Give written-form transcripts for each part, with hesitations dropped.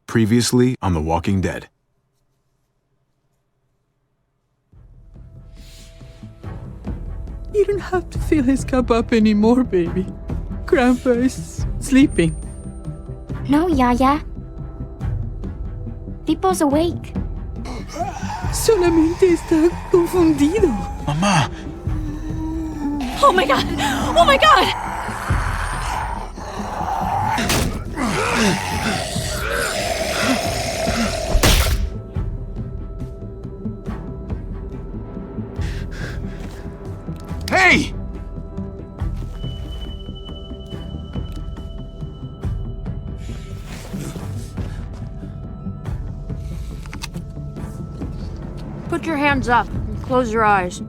Previously on The Walking Dead. You don't have to fill his cup up anymore, baby. Grandpa is sleeping. No, Yaya. Pipo's awake. Solamente está confundido. Mamá! Oh my god! Oh my god! Hey! Put your hands up and close your eyes.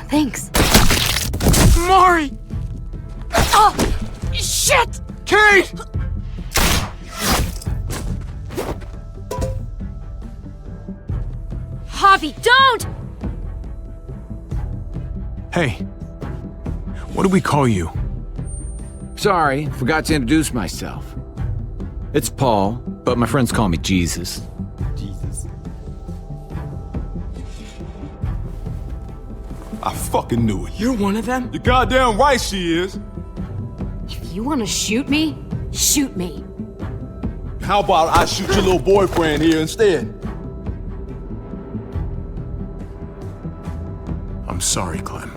Thanks. Mari! Oh! Shit! Kate! Javi, don't! Hey. What do we call you? Sorry, forgot to introduce myself. It's Paul, but my friends call me Jesus. Jesus. I fucking knew it. You're one of them? You're goddamn right she is. If you want to shoot me, shoot me. How about I shoot your little boyfriend here instead? I'm sorry, Clem.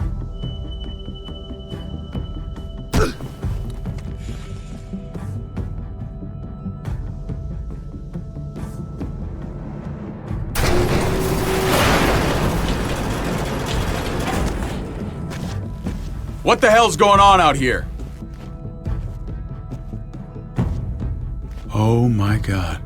What the hell's going on out here? Oh my God.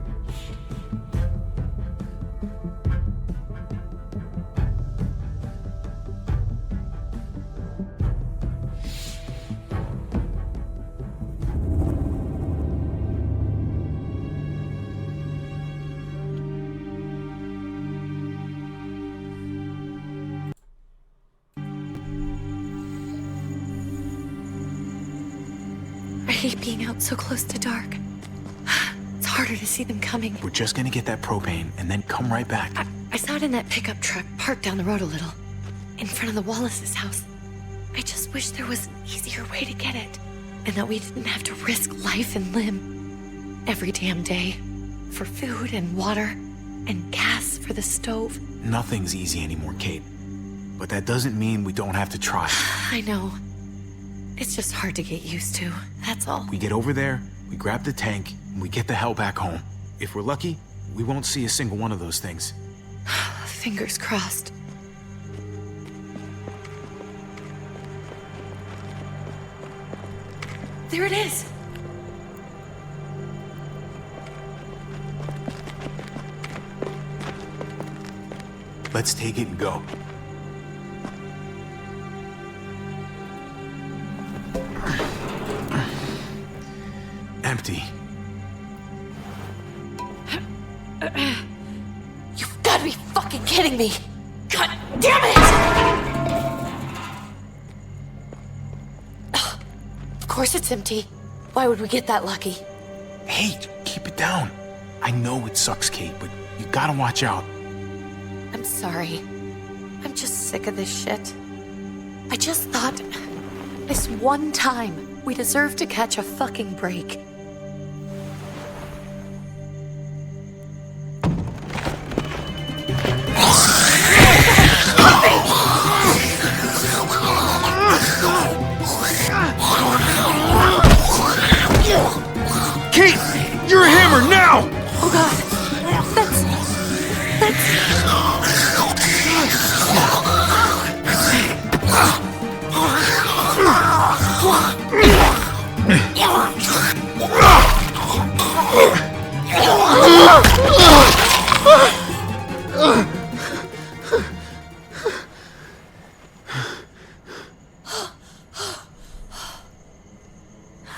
I hate being out so close to dark. It's harder to see them coming. We're just gonna get that propane and then come right back. I saw it in that pickup truck parked down the road a little, in front of the Wallace's house. I just wish there was an easier way to get it, and that we didn't have to risk life and limb every damn day for food and water and gas for the stove. Nothing's easy anymore, Kate. But that doesn't mean we don't have to try. I know. It's just hard to get used to, that's all. We get over there, we grab the tank, and we get the hell back home. If we're lucky, we won't see a single one of those things. Fingers crossed. There it is! Let's take it and go. Empty. You've got to be fucking kidding me! God damn it! Ugh, of course it's empty. Why would we get that lucky? Hey, keep it down. I know it sucks, Kate, but you gotta watch out. I'm sorry. I'm just sick of this shit. I just thought, this one time, we deserve to catch a fucking break. Kate! You're a hammer now! Oh god. That's...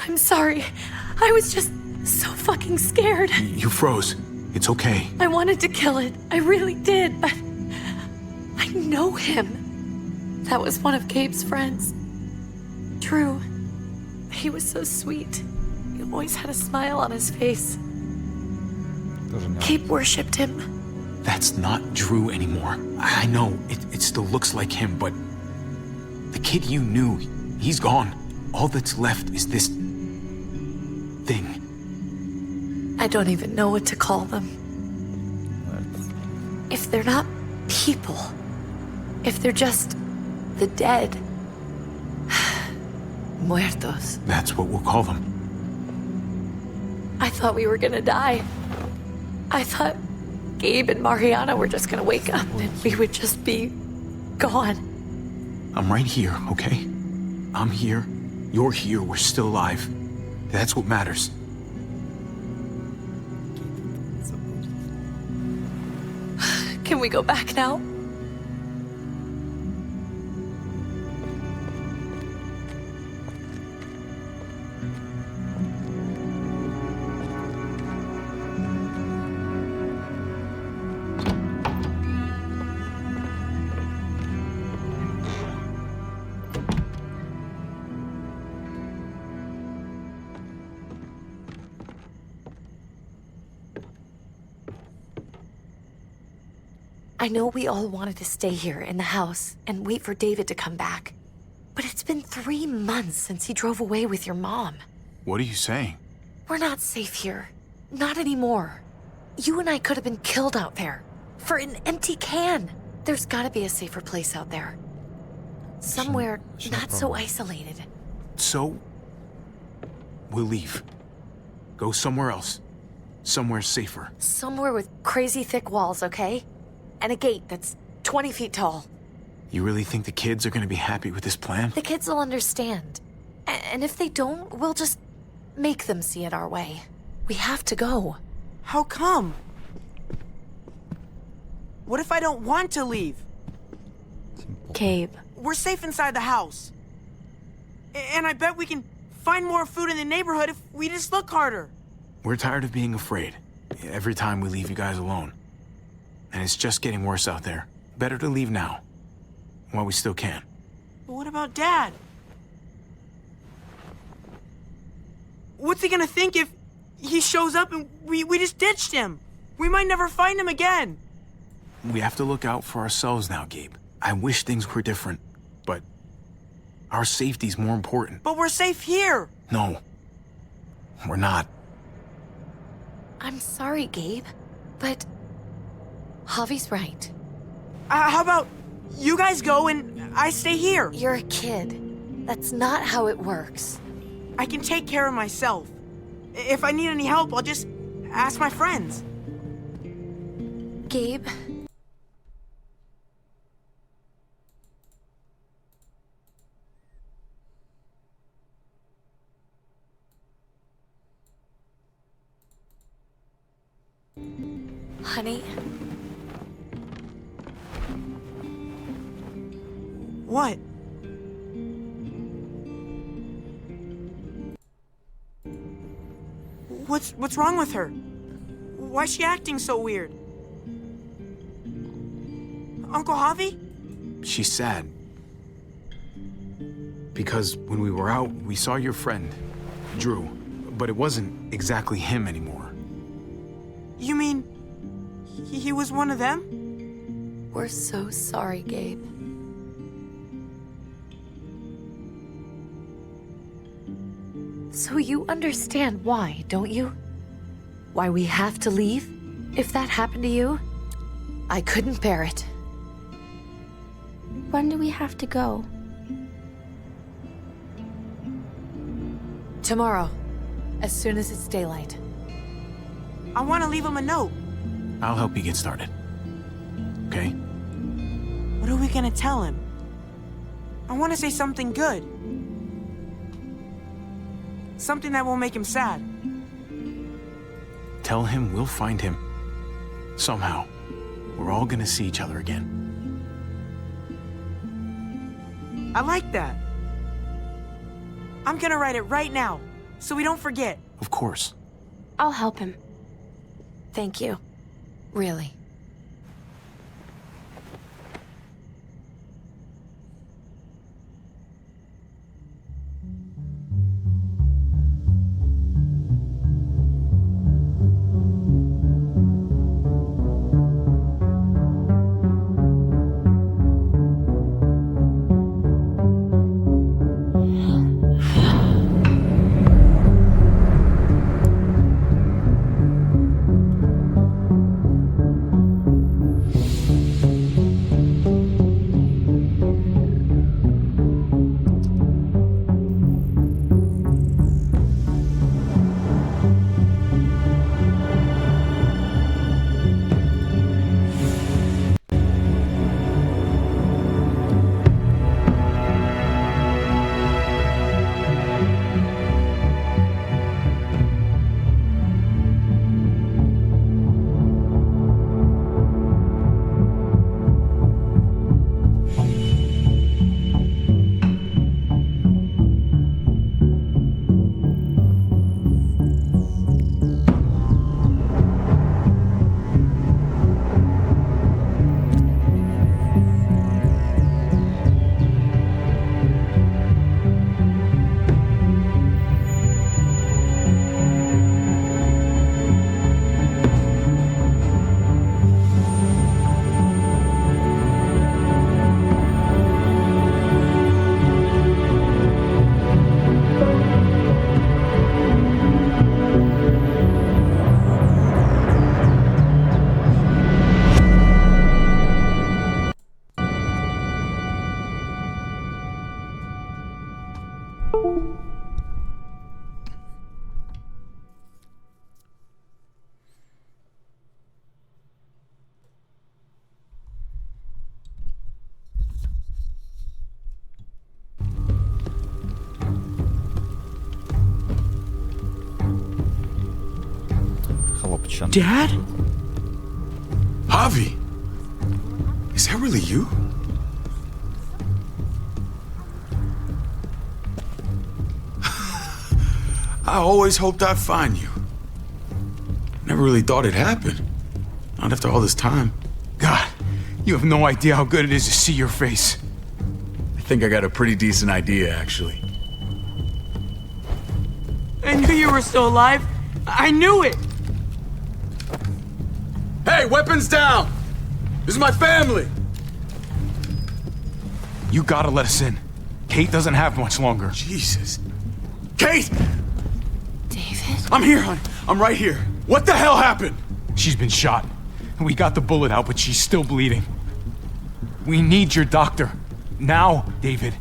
I'm sorry. I was just so fucking scared. You froze. It's okay. I wanted to kill it. I really did, but him. That was one of Gabe's friends. Drew. He was so sweet. He always had a smile on his face. Gabe worshipped him. That's not Drew anymore. I know, it still looks like him, but... the kid you knew, he's gone. All that's left is this... thing. I don't even know what to call them. If they're not people, if they're just the dead, muertos. That's what we'll call them. I thought we were gonna die. I thought Gabe and Mariana were just gonna wake up and we would just be gone. I'm right here, okay? I'm here. You're here. We're still alive. That's what matters. Can we go back now? I know we all wanted to stay here in the house and wait for David to come back. But it's been 3 months since he drove away with your mom. What are you saying? We're not safe here. Not anymore. You and I could have been killed out there. For an empty can. There's gotta be a safer place out there. Somewhere not so isolated. So... we'll leave. Go somewhere else. Somewhere safer. Somewhere with crazy thick walls, okay? And a gate that's 20 feet tall. You really think the kids are gonna be happy with this plan? The kids will understand. And if they don't, we'll just make them see it our way. We have to go. How come? What if I don't want to leave? Gabe. We're safe inside the house. And I bet we can find more food in the neighborhood if we just look harder. We're tired of being afraid. Every time we leave you guys alone. And it's just getting worse out there. Better to leave now. While we still can. But what about Dad? What's he gonna think if he shows up and we just ditched him? We might never find him again. We have to look out for ourselves now, Gabe. I wish things were different, but our safety's more important. But we're safe here. No, we're not. I'm sorry, Gabe, but Javi's right. How about you guys go and I stay here? You're a kid. That's not how it works. I can take care of myself. If I need any help, I'll just ask my friends. Gabe? Honey? What? What's wrong with her? Why's she acting so weird? Uncle Javi? She's sad. Because when we were out, we saw your friend, Drew. But it wasn't exactly him anymore. You mean he was one of them? We're so sorry, Gabe. So you understand why, don't you? Why we have to leave? If that happened to you, I couldn't bear it. When do we have to go? Tomorrow, as soon as it's daylight. I want to leave him a note. I'll help you get started. Okay? What are we gonna tell him? I want to say something good. Something that won't make him sad. Tell him we'll find him. Somehow. We're all gonna see each other again. I like that. I'm gonna write it right now, so we don't forget. Of course. I'll help him. Thank you. Really. yapacağım. Dad? Javi! Is that really you? I always hoped I'd find you. Never really thought it'd happen. Not after all this time. God, you have no idea how good it is to see your face. I think I got a pretty decent idea, actually. I knew you were still alive. I knew it. Hey, weapons down! This is my family! You gotta let us in. Kate doesn't have much longer. Jesus. Kate! David? I'm here, hon. I'm right here. What the hell happened? She's been shot. We got the bullet out, but she's still bleeding. We need your doctor. Now, David.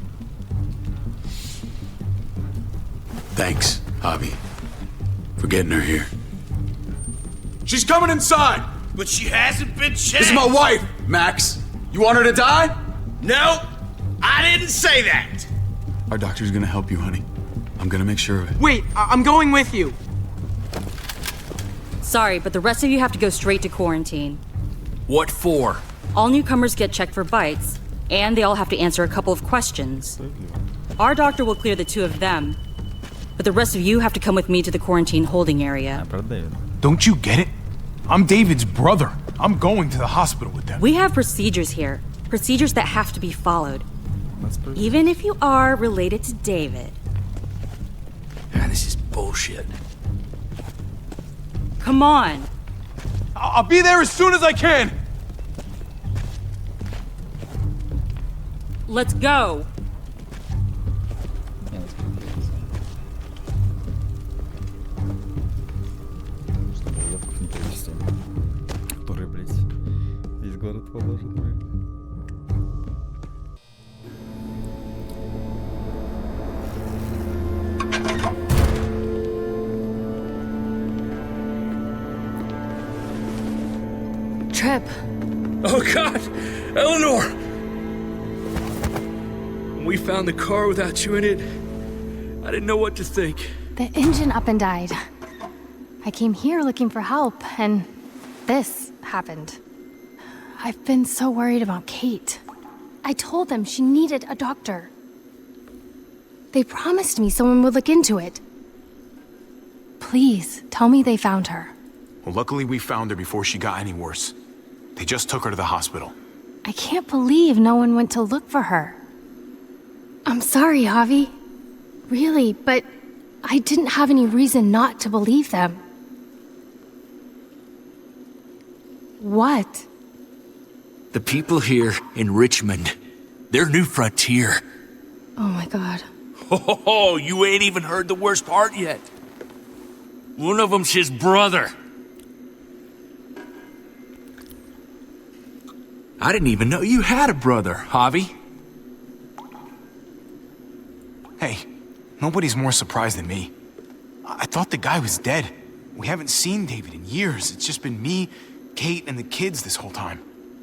Thanks, Javi, for getting her here. She's coming inside! But she hasn't been checked. This is my wife, Max. You want her to die? No, I didn't say that. Our doctor's gonna help you, honey. I'm gonna make sure of it. Wait, I'm going with you. Sorry, but the rest of you have to go straight to quarantine. What for? All newcomers get checked for bites, and they all have to answer a couple of questions. Our doctor will clear the two of them, but the rest of you have to come with me to the quarantine holding area. Don't you get it? I'm David's brother. I'm going to the hospital with them. We have procedures here. Procedures that have to be followed. Even if you are related to David. Man, this is bullshit. Come on. I'll be there as soon as I can. Let's go. Который, блядь, весь город положит, блядь. Trip. Oh God, Eleanor! When we found the car without you in it, I didn't know what to think. The engine up and died. I came here looking for help, and this happened. I've been so worried about Kate. I told them she needed a doctor. They promised me someone would look into it. Please, tell me they found her. Well, luckily we found her before she got any worse. They just took her to the hospital. I can't believe no one went to look for her. I'm sorry, Javi. Really, but I didn't have any reason not to believe them. What? The people here in Richmond, they're New Frontier. Oh my god. Oh, you ain't even heard the worst part yet. One of them's his brother. I didn't even know you had a brother, Javi. Hey, nobody's more surprised than me. I thought the guy was dead. We haven't seen David in years. It's just been me, Kate, and the kids this whole time.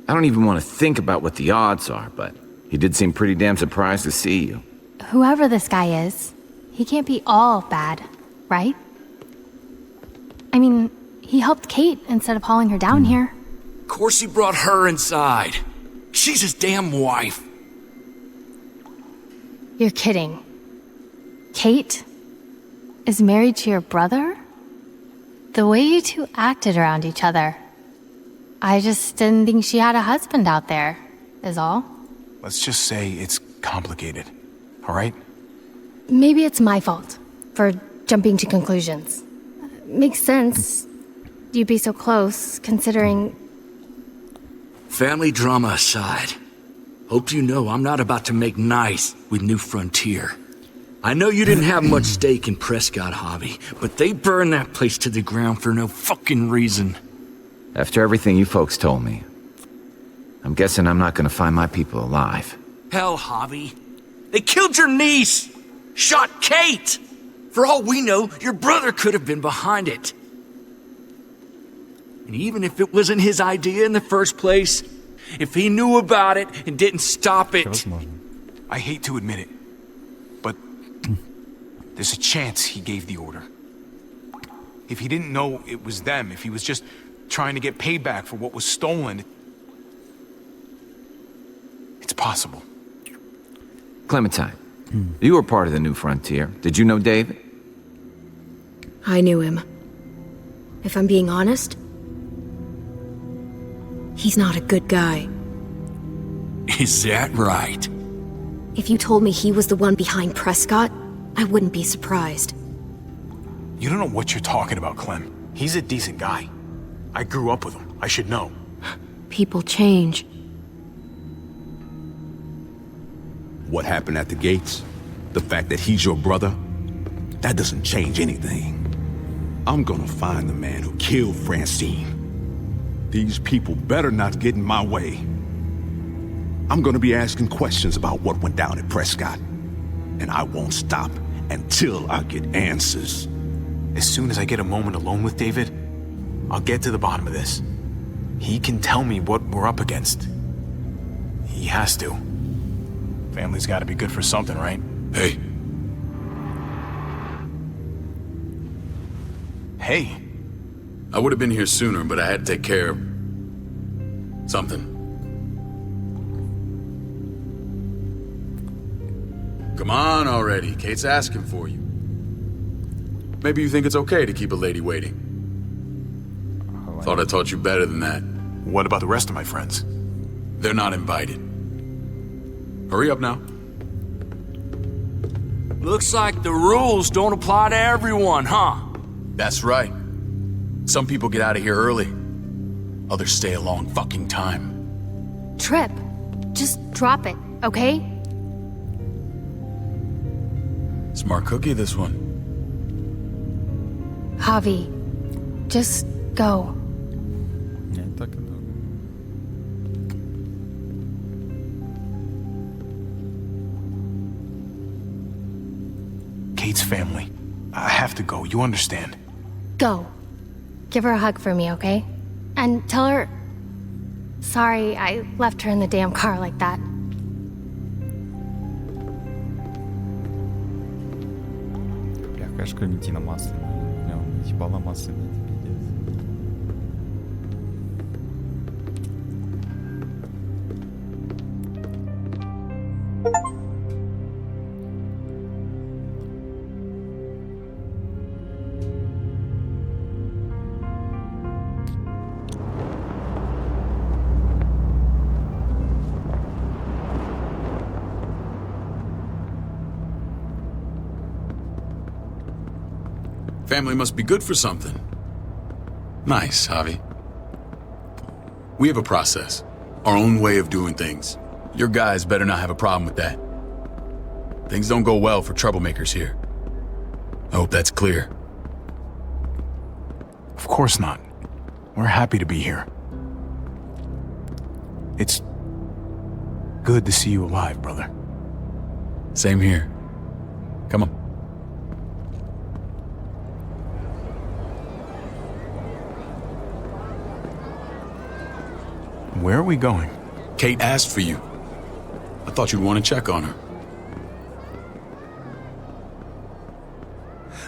I don't even want to think about what the odds are, but he did seem pretty damn surprised to see you. Whoever this guy is, he can't be all bad, right? I mean, he helped Kate instead of hauling her down here. Of course he brought her inside. She's his damn wife. You're kidding. Kate is married to your brother? The way you two acted around each other. I just didn't think she had a husband out there, is all. Let's just say it's complicated, all right? Maybe it's my fault for jumping to conclusions. Makes sense. You'd be so close, considering... Family drama aside, hope you know I'm not about to make nice with New Frontier. I know you didn't have much stake in Prescott, Javi, but they burned that place to the ground for no fucking reason. After everything you folks told me, I'm guessing I'm not gonna find my people alive. Hell, Javi. They killed your niece! Shot Kate! For all we know, your brother could have been behind it. And even if it wasn't his idea in the first place, if he knew about it and didn't stop it... I hate to admit it, but there's a chance he gave the order. If he didn't know it was them, if he was just trying to get payback for what was stolen, it's possible. Clementine, you were part of the New Frontier. Did you know David? I knew him. If I'm being honest, he's not a good guy. Is that right? If you told me he was the one behind Prescott, I wouldn't be surprised. You don't know what you're talking about, Clem. He's a decent guy. I grew up with him. I should know. People change. What happened at the gates? The fact that he's your brother? That doesn't change anything. I'm gonna find the man who killed Francine. These people better not get in my way. I'm gonna be asking questions about what went down at Prescott. And I won't stop until I get answers. As soon as I get a moment alone with David, I'll get to the bottom of this. He can tell me what we're up against. He has to. Family's gotta be good for something, right? Hey. Hey. I would have been here sooner, but I had to take care of something. Come on already. Kate's asking for you. Maybe you think it's okay to keep a lady waiting. Thought I taught you better than that. What about the rest of my friends? They're not invited. Hurry up now. Looks like the rules don't apply to everyone, huh? That's right. Some people get out of here early. Others stay a long fucking time. Trip, just drop it, okay? Smart cookie, this one. Javi, just go. Я и так и думаю. Kate's family. I have to go, you understand? Go. Give her a hug for me, okay? And tell her... Sorry, I left her in the damn car like that. Бля, конечно, Клементина масляная. Бля, он ебала масляная, пиздец. Family must be good for something. Nice, Javi. We have a process. Our own way of doing things. Your guys better not have a problem with that. Things don't go well for troublemakers here. I hope that's clear. Of course not. We're happy to be here. It's good to see you alive, brother. Same here. Come on. Where are we going? Kate asked for you. I thought you'd want to check on her.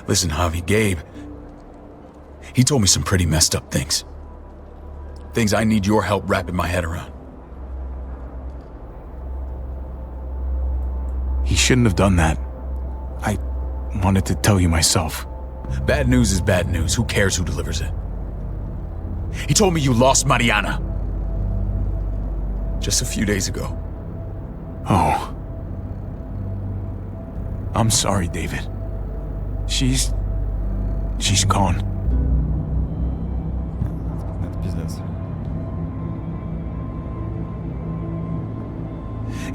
Listen, Javi, Gabe, he told me some pretty messed up things. Things I need your help wrapping my head around. He shouldn't have done that. I wanted to tell you myself. Bad news is bad news. Who cares who delivers it? He told me you lost Mariana. Just a few days ago. Oh. I'm sorry, David. She's gone. Это пиздец.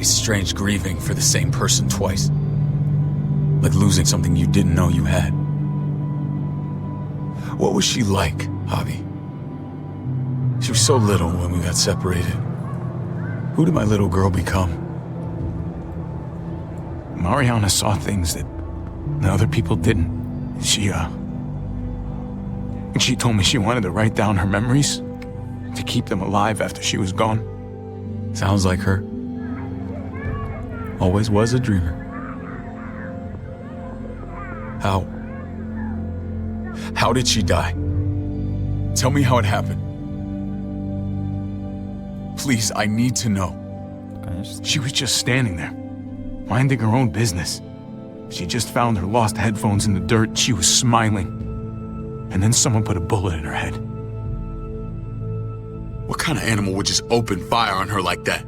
It's strange grieving for the same person twice. Like losing something you didn't know you had. What was she like, Javi? She was so little when we got separated. Who did my little girl become? Mariana saw things that other people didn't. She told me she wanted to write down her memories to keep them alive after she was gone. Sounds like her. Always was a How did she die? Tell me how it happened. Please, I need to know. Конечно. She was just standing there, minding her own business. She just found her lost headphones in the dirt. She was smiling. And then someone put a bullet in her head. What kind of animal would just open fire on her like that?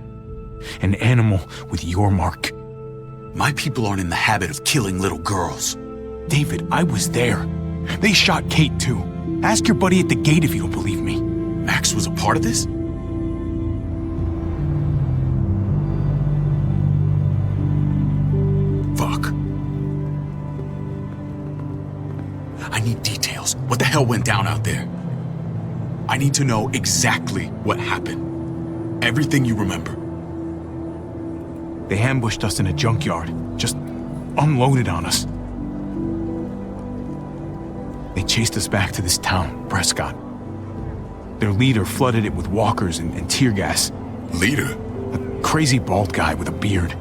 An animal with your mark. My people aren't in the habit of killing little girls. David, I was there. They shot Kate too. Ask your buddy at the gate if you don't believe me. Max was a part of this? Fuck. I need details. What the hell went down out there? I need to know exactly what happened. Everything you remember. They ambushed us in a junkyard. Just unloaded on us. They chased us back to this town, Prescott. Their leader flooded it with walkers and tear gas. Leader? A crazy bald guy with a beard.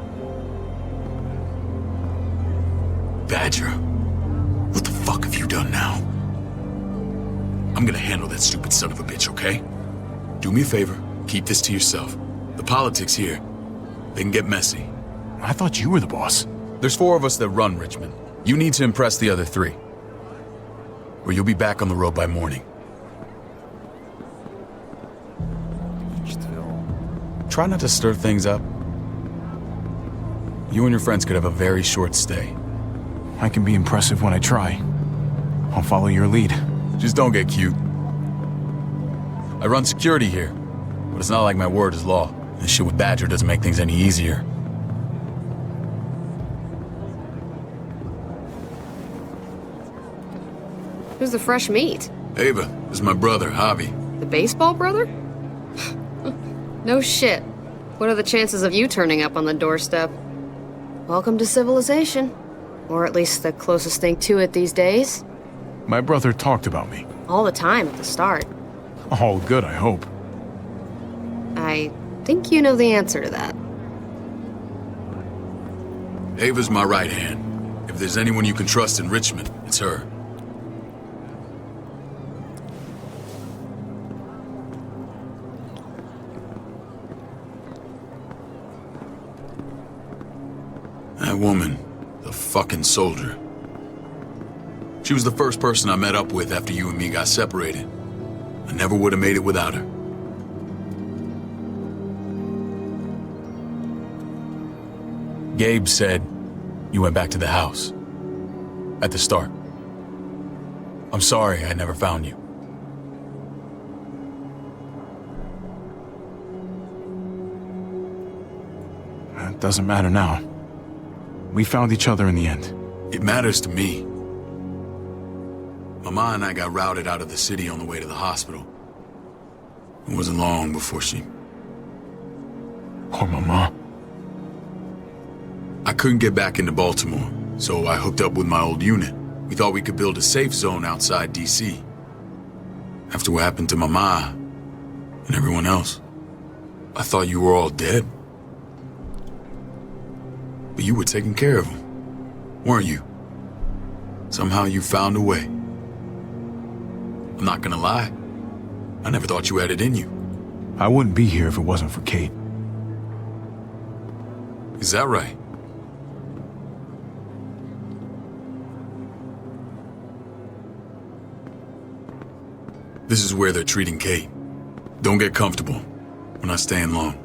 Badger, what the fuck have you done now? I'm gonna handle that stupid son of a bitch, okay? Do me a favor, keep this to yourself. The politics here, they can get messy. I thought you were the boss. There's 4 of us that run Richmond. You need to impress the other 3. Or you'll be back on the road by morning. Try not to stir things up. You and your friends could have a very short stay. I can be impressive when I try. I'll follow your lead. Just don't get cute. I run security here, but it's not like my word is law. This shit with Badger doesn't make things any easier. Who's the fresh meat? Ava, this is my brother, Javi. The baseball brother? No shit. What are the chances of you turning up on the doorstep? Welcome to civilization. Or at least the closest thing to it these days. My brother talked about me. All the time at the start. All good, I hope. I think you know the answer to that. Ava's my right hand. If there's anyone you can trust in Richmond, it's her. That woman, the fucking soldier. She was the first person I met up with after you and me got separated. I never would have made it without her. Gabe said you went back to the house. At the start. I'm sorry I never found you. It doesn't matter now. We found each other in the end. It matters to me. Mama and I got routed out of the city on the way to the hospital. It wasn't long before she... Poor Mama. I couldn't get back into Baltimore, so I hooked up with my old unit. We thought we could build a safe zone outside D.C. After what happened to Mama and everyone else, I thought you were all dead. But you were taking care of them, weren't you? Somehow you found a way. I'm not gonna lie. I never thought you had it in you. I wouldn't be here if it wasn't for Kate. Is that right? This is where they're treating Kate. Don't get comfortable. We're not staying long.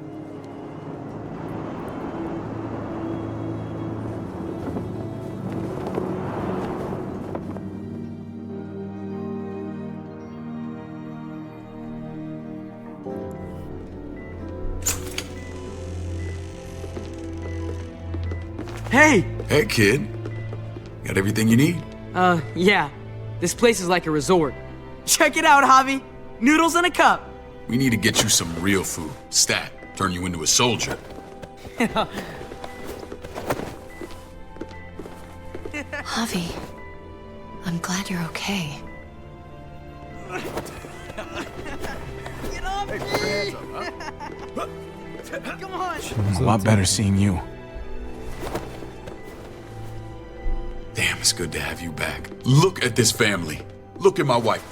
Hey! Hey, kid. Got everything you need? Yeah. This place is like a resort. Check it out, Javi. Noodles in a cup. We need to get you some real food. Stat. Turn you into a soldier. Javi, I'm glad you're okay. Get off me! Come on! A lot better seeing you. Damn, it's good to have you back. Look at this family. Look at my wife.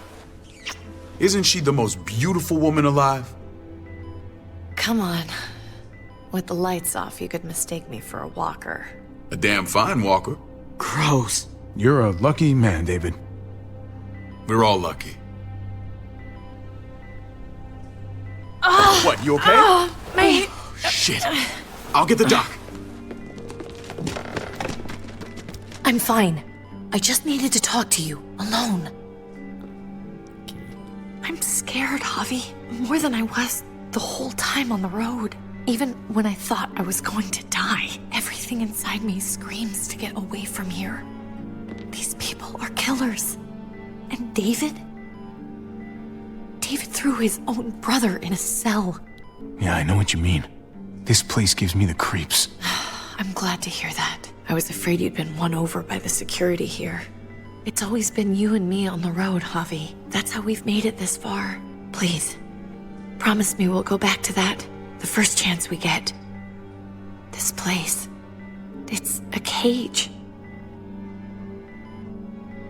Isn't she the most beautiful woman alive? Come on. With the lights off, you could mistake me for a walker. A damn fine walker. Gross. You're a lucky man, David. We're all lucky. What, you okay? My... Shit. I'll get the doc. I'm fine. I just needed to talk to you, alone. I'm scared, Javi. More than I was the whole time on the road. Even when I thought I was going to die, everything inside me screams to get away from here. These people are killers. And David? David threw his own brother in a cell. Yeah, I know what you mean. This place gives me the creeps. I'm glad to hear that. I was afraid you'd been won over by the security here. It's always been you and me on the road, Javi. That's how we've made it this far. Please, promise me we'll go back to that the first chance we get. This place, it's a cage.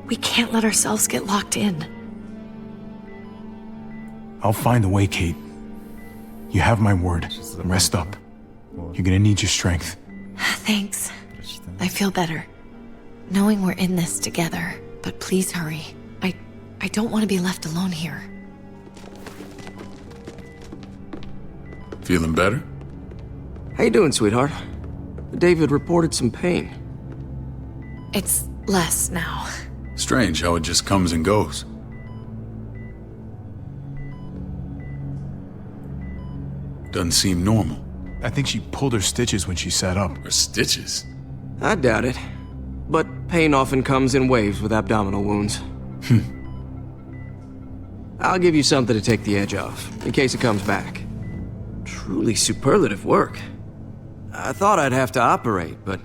We can't let ourselves get locked in. I'll find a way, Kate. You have my word. Rest up. You're gonna need your strength. Thanks. I feel better. Knowing we're in this together. But please hurry. I don't want to be left alone here. Feeling better? How you doing, sweetheart? David reported some pain. It's less now. Strange how it just comes and goes. Doesn't seem normal. I think she pulled her stitches when she sat up. Her stitches? I doubt it. But pain often comes in waves with abdominal wounds. I'll give you something to take the edge off, in case it comes back. Truly superlative work. I thought I'd have to operate, but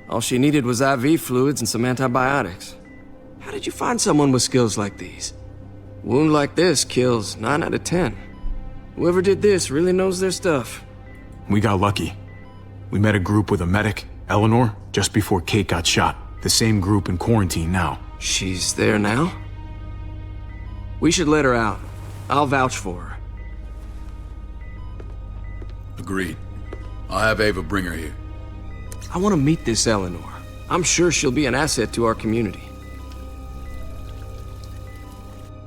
all she needed was IV fluids and some antibiotics. How did you find someone with skills like these? A wound like this kills 9 out of 10. Whoever did this really knows their stuff. We got lucky. We met a group with a medic, Eleanor, just before Kate got shot. The same group in quarantine now. She's there now? We should let her out. I'll vouch for her. Agreed. I'll have Ava bring her here. I want to meet this Eleanor. I'm sure she'll be an asset to our community.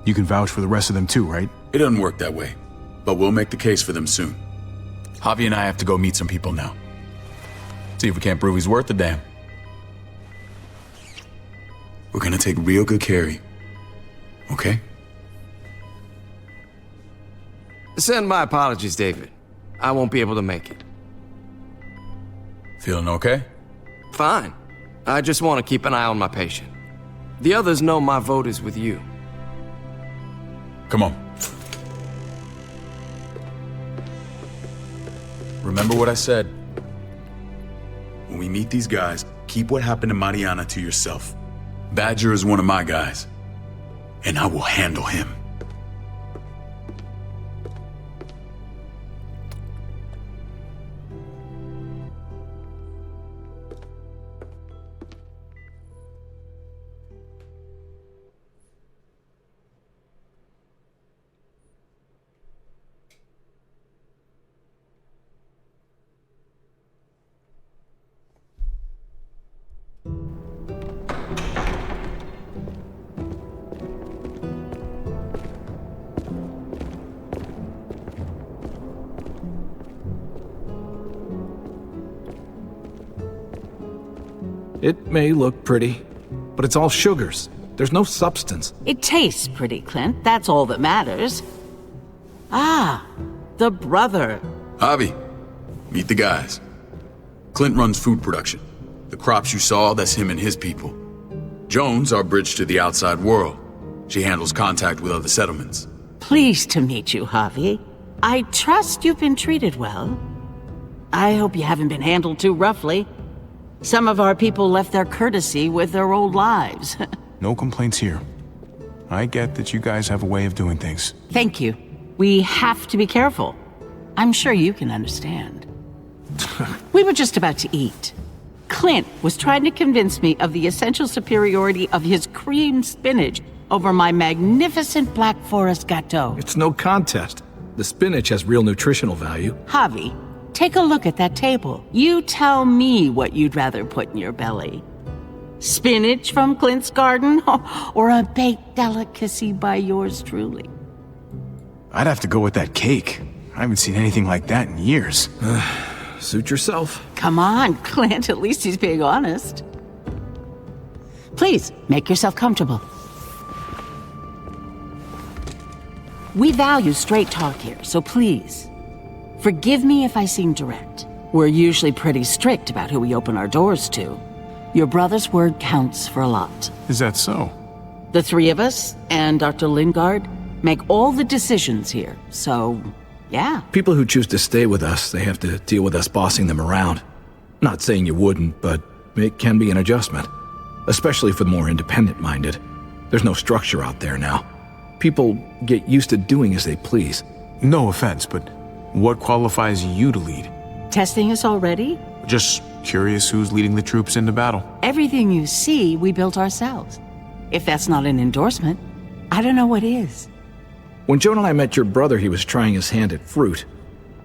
You can vouch for the rest of them too, right? It doesn't work that way, but we'll make the case for them soon. Javi and I have to go meet some people now. See if we can't prove he's worth a damn. We're gonna take real good care of you. Okay? Send my apologies, David. I won't be able to make it. Feeling okay? Fine. I just want to keep an eye on my patient. The others know my vote is with you. Come on. Remember what I said. When we meet these guys, keep what happened to Mariana to yourself. Badger is one of my guys, and I will handle him. It may look pretty, but it's all sugars. There's no substance. It tastes pretty, Clint. That's all that matters. Ah, the brother. Javi, meet the guys. Clint runs food production. The crops you saw, that's him and his people. Jones, our bridge to the outside world. She handles contact with other settlements. Pleased to meet you, Javi. I trust you've been treated well. I hope you haven't been handled too roughly. Some of our people left their courtesy with their old lives. No complaints here. I get that you guys have a way of doing things. Thank you. We have to be careful. I'm sure you can understand. We were just about to eat. Clint was trying to convince me of the essential superiority of his creamed spinach over my magnificent Black Forest gâteau. It's no contest. The spinach has real nutritional value. Javi, take a look at that table. You tell me what you'd rather put in your belly. Spinach from Clint's garden, or a baked delicacy by yours truly? I'd have to go with that cake. I haven't seen anything like that in years. Suit yourself. Come on, Clint, at least he's being honest. Please, make yourself comfortable. We value straight talk here, so please, forgive me if I seem direct. We're usually pretty strict about who we open our doors to. Your brother's word counts for a lot. Is that so? The three of us and Dr. Lingard make all the decisions here, so, yeah. People who choose to stay with us, they have to deal with us bossing them around. Not saying you wouldn't, but it can be an adjustment. Especially for the more independent-minded. There's no structure out there now. People get used to doing as they please. No offense, but what qualifies you to lead? Testing us already? Just curious who's leading the troops into battle. Everything you see, we built ourselves. If that's not an endorsement, I don't know what is. When Joan and I met your brother, he was trying his hand at fruit.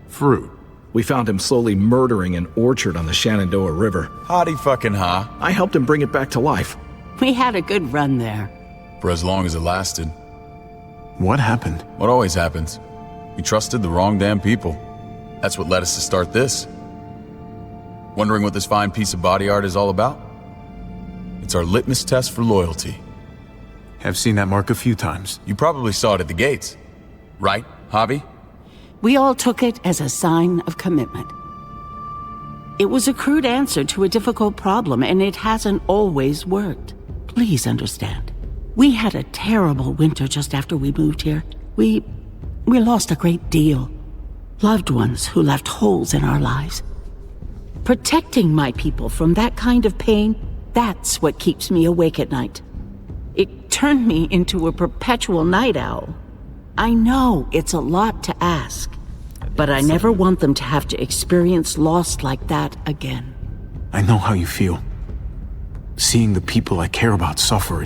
Fruit? We found him slowly murdering an orchard on the Shenandoah River. Howdy fucking ha. I helped him bring it back to life. We had a good run there. For as long as it lasted. What happened? What always happens. We trusted the wrong damn people. That's what led us to start this. Wondering what this fine piece of body art is all about? It's our litmus test for loyalty. Have seen that mark a few times. You probably saw it at the gates. Right, Javi? We all took it as a sign of commitment. It was a crude answer to a difficult problem, and it hasn't always worked. Please understand. We had a terrible winter just after we moved here. We lost a great deal. Loved ones who left holes in our lives. Protecting my people from that kind of pain, that's what keeps me awake at night. It turned me into a perpetual night owl. I know it's a lot to ask, but I never want them to have to experience loss like that again. I know how you feel. Seeing the people I care about suffer,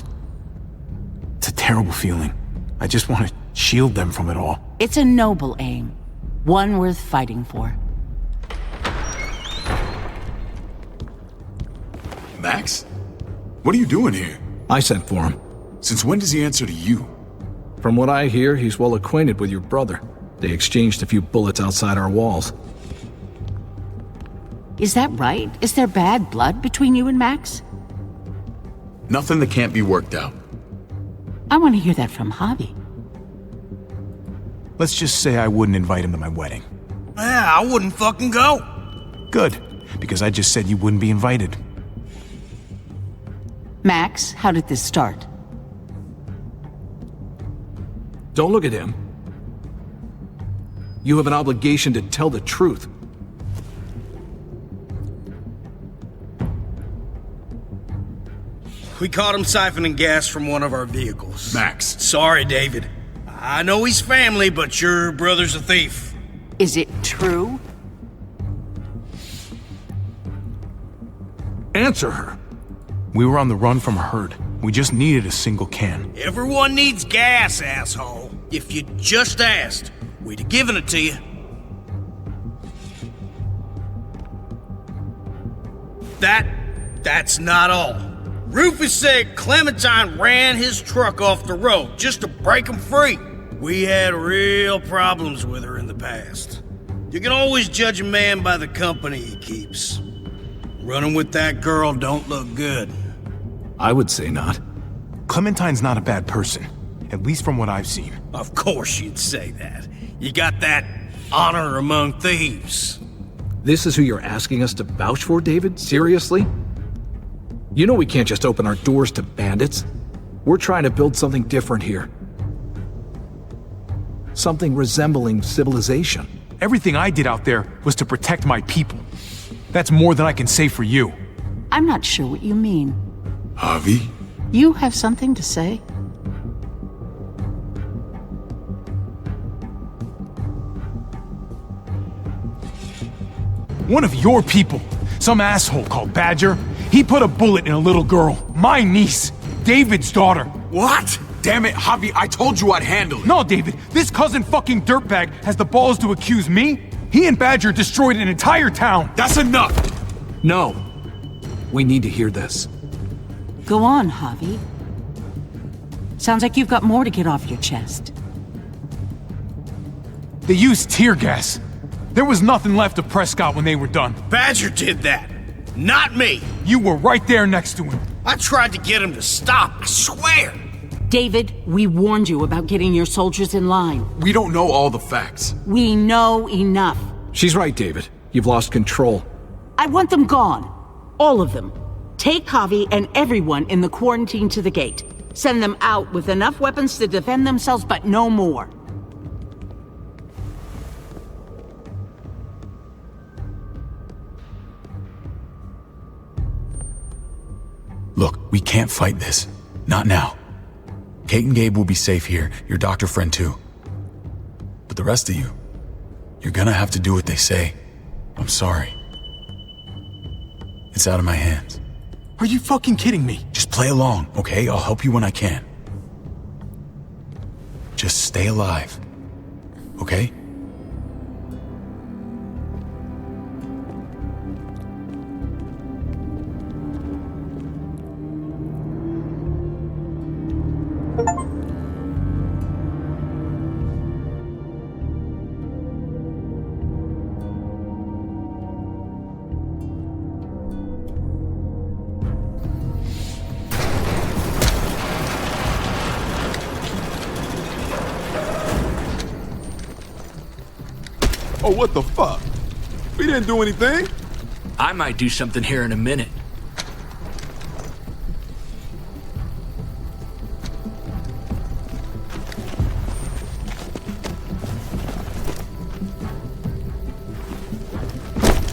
it's a terrible feeling. I just want to shield them from it all. It's a noble aim, one worth fighting for. Max? What are you doing here? I sent for him. Since when does he answer to you? From what I hear, he's well acquainted with your brother. They exchanged a few bullets outside our walls. Is that right? Is there bad blood between you and Max? Nothing that can't be worked out. I want to hear that from Javi. Let's just say I wouldn't invite him to my wedding. Yeah, I wouldn't fucking go. Good, because I just said you wouldn't be invited. Max, how did this start? Don't look at him. You have an obligation to tell the truth. We caught him siphoning gas from one of our vehicles. Max. Sorry, David. I know he's family, but your brother's a thief. Is it true? Answer her. We were on the run from a herd. We just needed a single can. Everyone needs gas, asshole. If you just asked, we'd have given it to you. That's not all. Rufus said Clementine ran his truck off the road just to break him free. We had real problems with her in the past. You can always judge a man by the company he keeps. Running with that girl don't look good. I would say not. Clementine's not a bad person, at least from what I've seen. Of course you'd say that. You got that honor among thieves. This is who you're asking us to vouch for, David? Seriously? You know we can't just open our doors to bandits. We're trying to build something different here. Something resembling civilization. Everything I did out there was to protect my people. That's more than I can say for you. I'm not sure what you mean. Javi? You have something to say? One of your people, some asshole called Badger, he put a bullet in a little girl, my niece, David's daughter. What? damn it, Javi, I told you I'd handle it. No, David, this cousin fucking dirtbag has the balls to accuse me? He and Badger destroyed an entire town. That's enough! No. We need to hear this. Go on, Javi. Sounds like you've got more to get off your chest. They used tear gas. There was nothing left of Prescott when they were done. Badger did that, not me. You were right there next to him. I tried to get him to stop, I swear. David, we warned you about getting your soldiers in line. We don't know all the facts. We know enough. She's right, David. You've lost control. I want them gone. All of them. Take Javi and everyone in the quarantine to the gate. Send them out with enough weapons to defend themselves, but no more. Look, we can't fight this. Not now. Kate and Gabe will be safe here, your doctor friend too. But the rest of you, you're gonna have to do what they say. I'm sorry. It's out of my hands. Are you fucking kidding me? Just play along, okay? I'll help you when I can. Just stay alive, okay? Oh, what the fuck? We didn't do anything. I might do something here in a minute.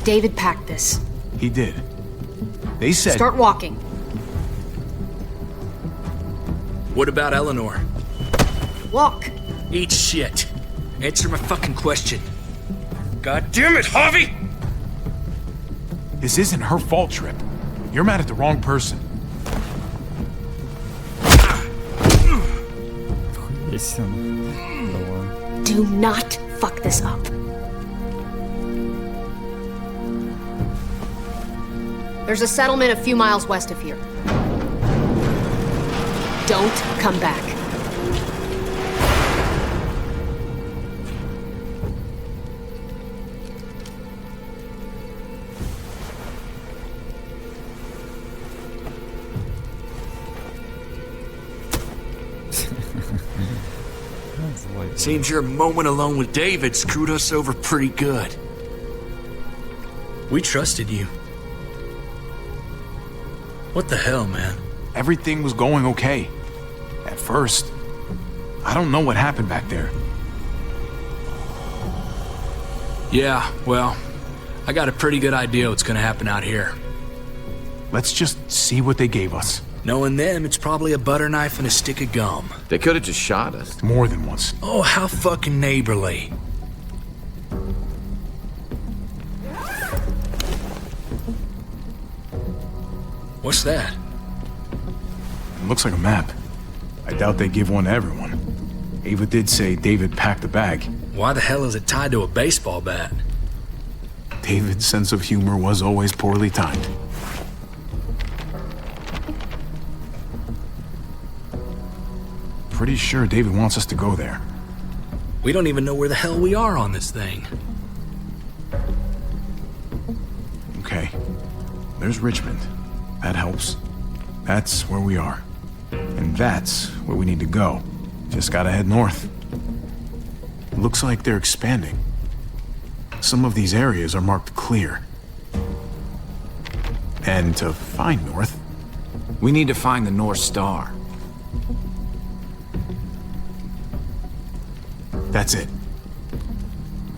David packed this. He did. They said... Start walking. What about Eleanor? Walk. Eat shit. Answer my fucking question. God damn it, Javi! This isn't her fault, Trip. You're mad at the wrong person. Do not fuck this up. There's a settlement a few miles west of here. Don't come back. Seems your moment alone with David screwed us over pretty good. We trusted you. What the hell, man? Everything was going okay. At first. I don't know what happened back there. Yeah, well, I got a pretty good idea what's gonna happen out here. Let's just see what they gave us. Knowing them, it's probably a butter knife and a stick of gum. They could have just shot us. More than once. Oh, how fucking neighborly. What's that? It looks like a map. I doubt they give one to everyone. Ava did say David packed the bag. Why the hell is it tied to a baseball bat? David's sense of humor was always poorly timed. Pretty sure David wants us to go there. We don't even know where the hell we are on this thing. Okay. There's Richmond. That helps. That's where we are. And that's where we need to go. Just gotta head north. Looks like they're expanding. Some of these areas are marked clear. And to find north... We need to find the North Star. That's it.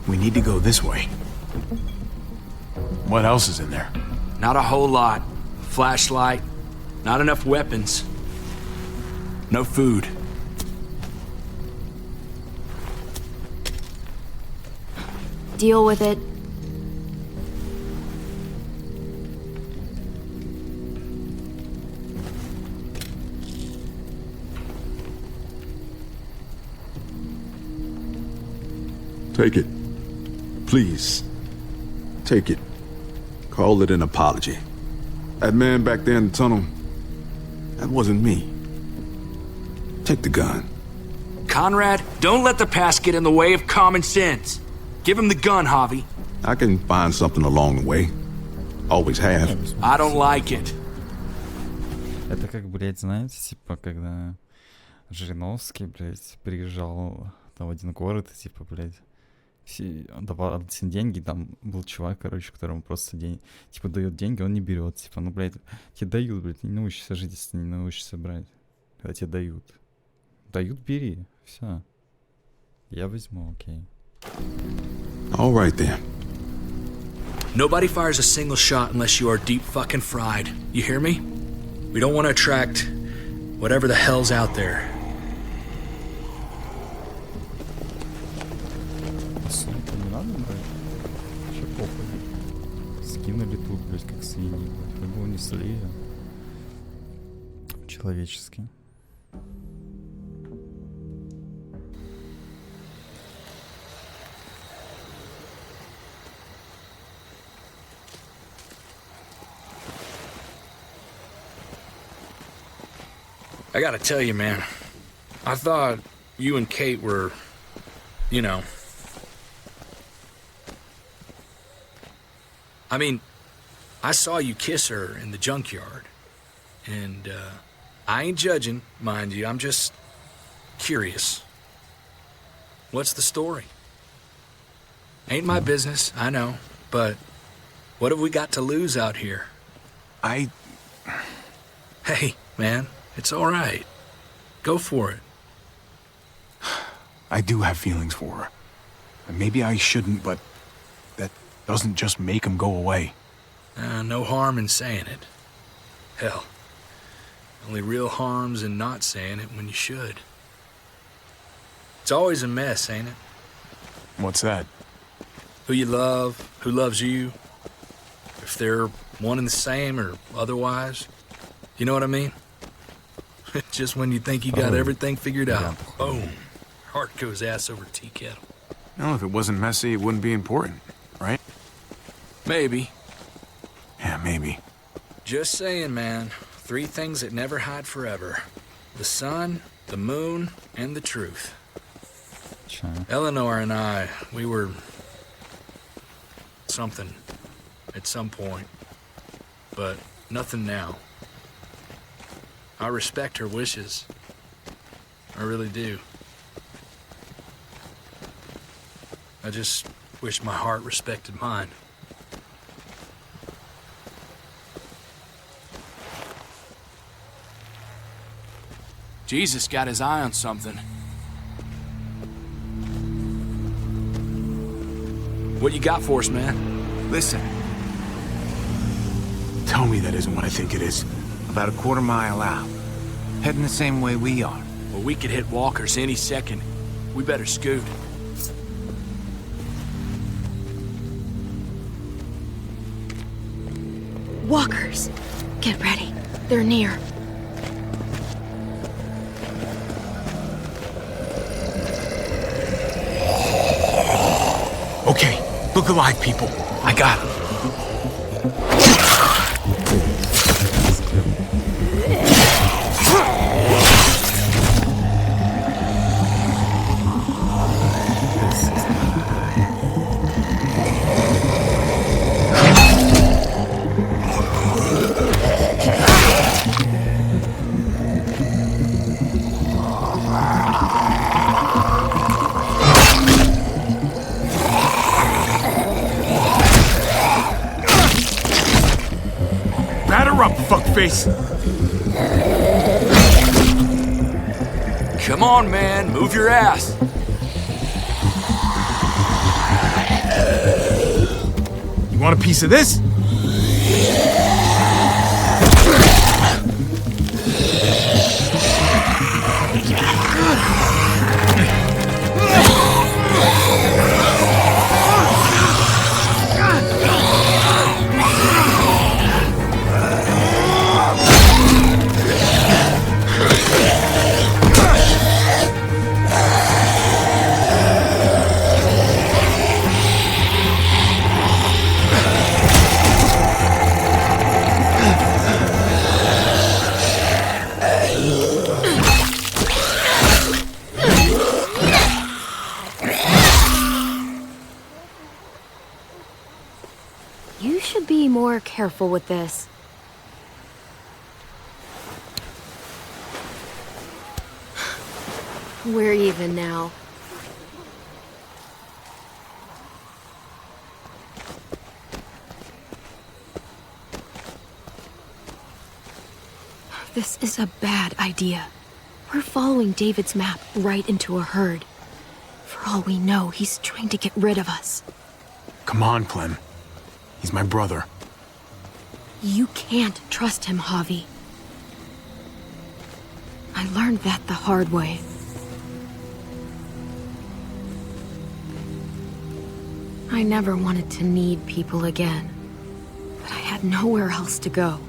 We need to go this way. What else is in there? Not a whole lot. Flashlight. Not enough weapons. No food. Deal with it. Take it. Please. Take it. Call it an apology. That man back there in the tunnel, that wasn't me. Take the gun. Conrad, don't let the past get in the way of common sense. Give him the gun, Javi. I can find something along the way. Always have. I don't like it. Это как, блядь, знаете, типа, когда Жириновский, блядь, приезжал там в один город, и, типа, блядь, он давал деньги, там был чувак, короче, которому просто типа, дает деньги, он не берет, типа, ну, блядь, тебе дают, блядь, не научишься жить, если ты не научишься брать, когда тебе дают. Дают, бери, все. Я возьму, окей. All right, then. Nobody fires a single shot unless you are deep fucking fried. You hear me? We don't want to attract whatever the hell's out there. Сумку не надо брать? Вообще похуй. Скинули тут, блядь, как свиньи, блядь. Как бы унесли ее. Человечески. I gotta tell you, man, I thought you and Kate were, you know. I mean, I saw you kiss her in the junkyard. And, I ain't judging, mind you, I'm just curious. What's the story? Ain't my business, I know, but what have we got to lose out here? Hey, man. It's all right. Go for it. I do have feelings for her. And maybe I shouldn't, but that doesn't just make them go away. No harm in saying it. Hell, only real harm's in not saying it when you should. It's always a mess, ain't it? What's that? Who you love, who loves you, if they're one and the same or otherwise. You know what I mean? Just when you think you got everything figured out, boom, heart goes ass over tea kettle. No, if it wasn't messy, it wouldn't be important, right? Maybe. Yeah, maybe. Just saying, man. 3 things that never hide forever. The sun, the moon, and the truth. Eleanor and I, we were something at some point, but nothing now. I respect her wishes. I really do. I just wish my heart respected mine. Jesus got his eye on something. What you got for us, man? Listen. Tell me that isn't what I think it is. About a quarter mile out. Heading the same way we are. Well, we could hit walkers any second. We better scoot. Walkers! Get ready. They're near. Okay, look alive, people. I got him. Fuckface. Come on, man. Move your ass. You want a piece of this? should be more careful with this. We're even now. This is a bad idea. We're following David's map right into a herd. For all we know, he's trying to get rid of us. Come on, Clem. He's my brother. You can't trust him, Javi. I learned that the hard way. I never wanted to need people again, but I had nowhere else to go.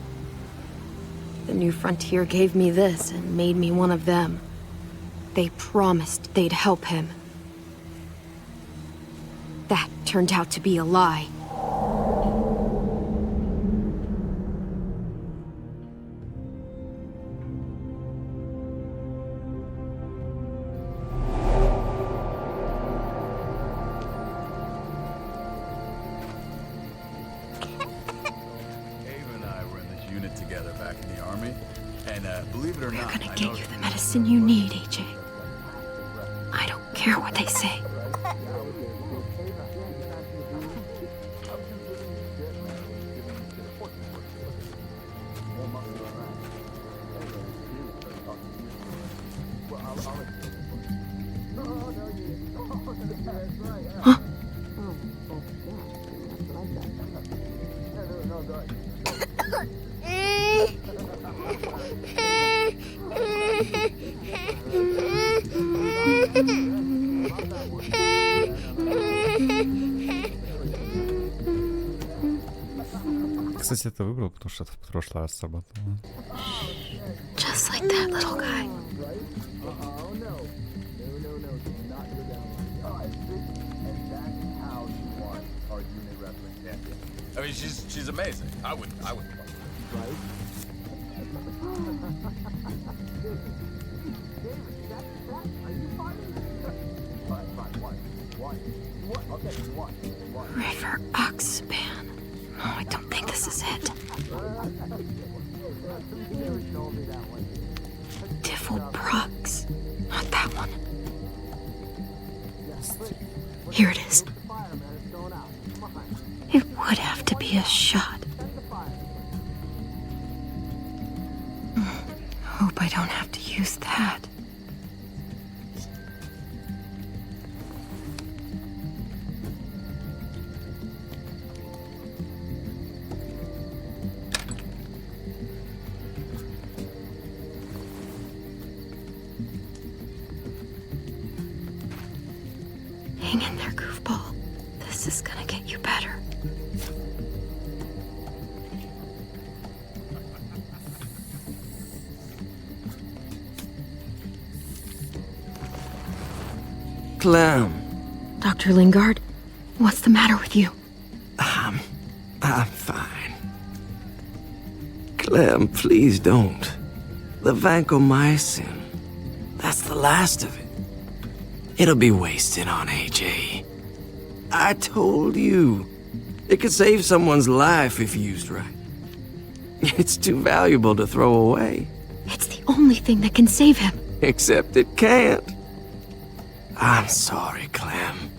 The New Frontier gave me this and made me one of them. They promised they'd help him. That turned out to be a lie. We're gonna get you the medicine you need, AJ. I don't care what they say. Huh? Кстати, это выбрал, потому что это в прошлый раз сработало. Just like that little guy. I mean, she's amazing. I would. River Oxpan. No, I don't think this is it. Diffel Prox. Not that one. Here it is. It would have to be a shot. Hope I don't have to use that. Hang in there, goofball. This is gonna get you better. Clem. Dr. Lingard, what's the matter with you? I'm fine. Clem, please don't. The vancomycin. That's the last of it. It'll be wasted on AJ. I told you. It could save someone's life if used right. It's too valuable to throw away. It's the only thing that can save him. Except it can't. I'm sorry, Clem.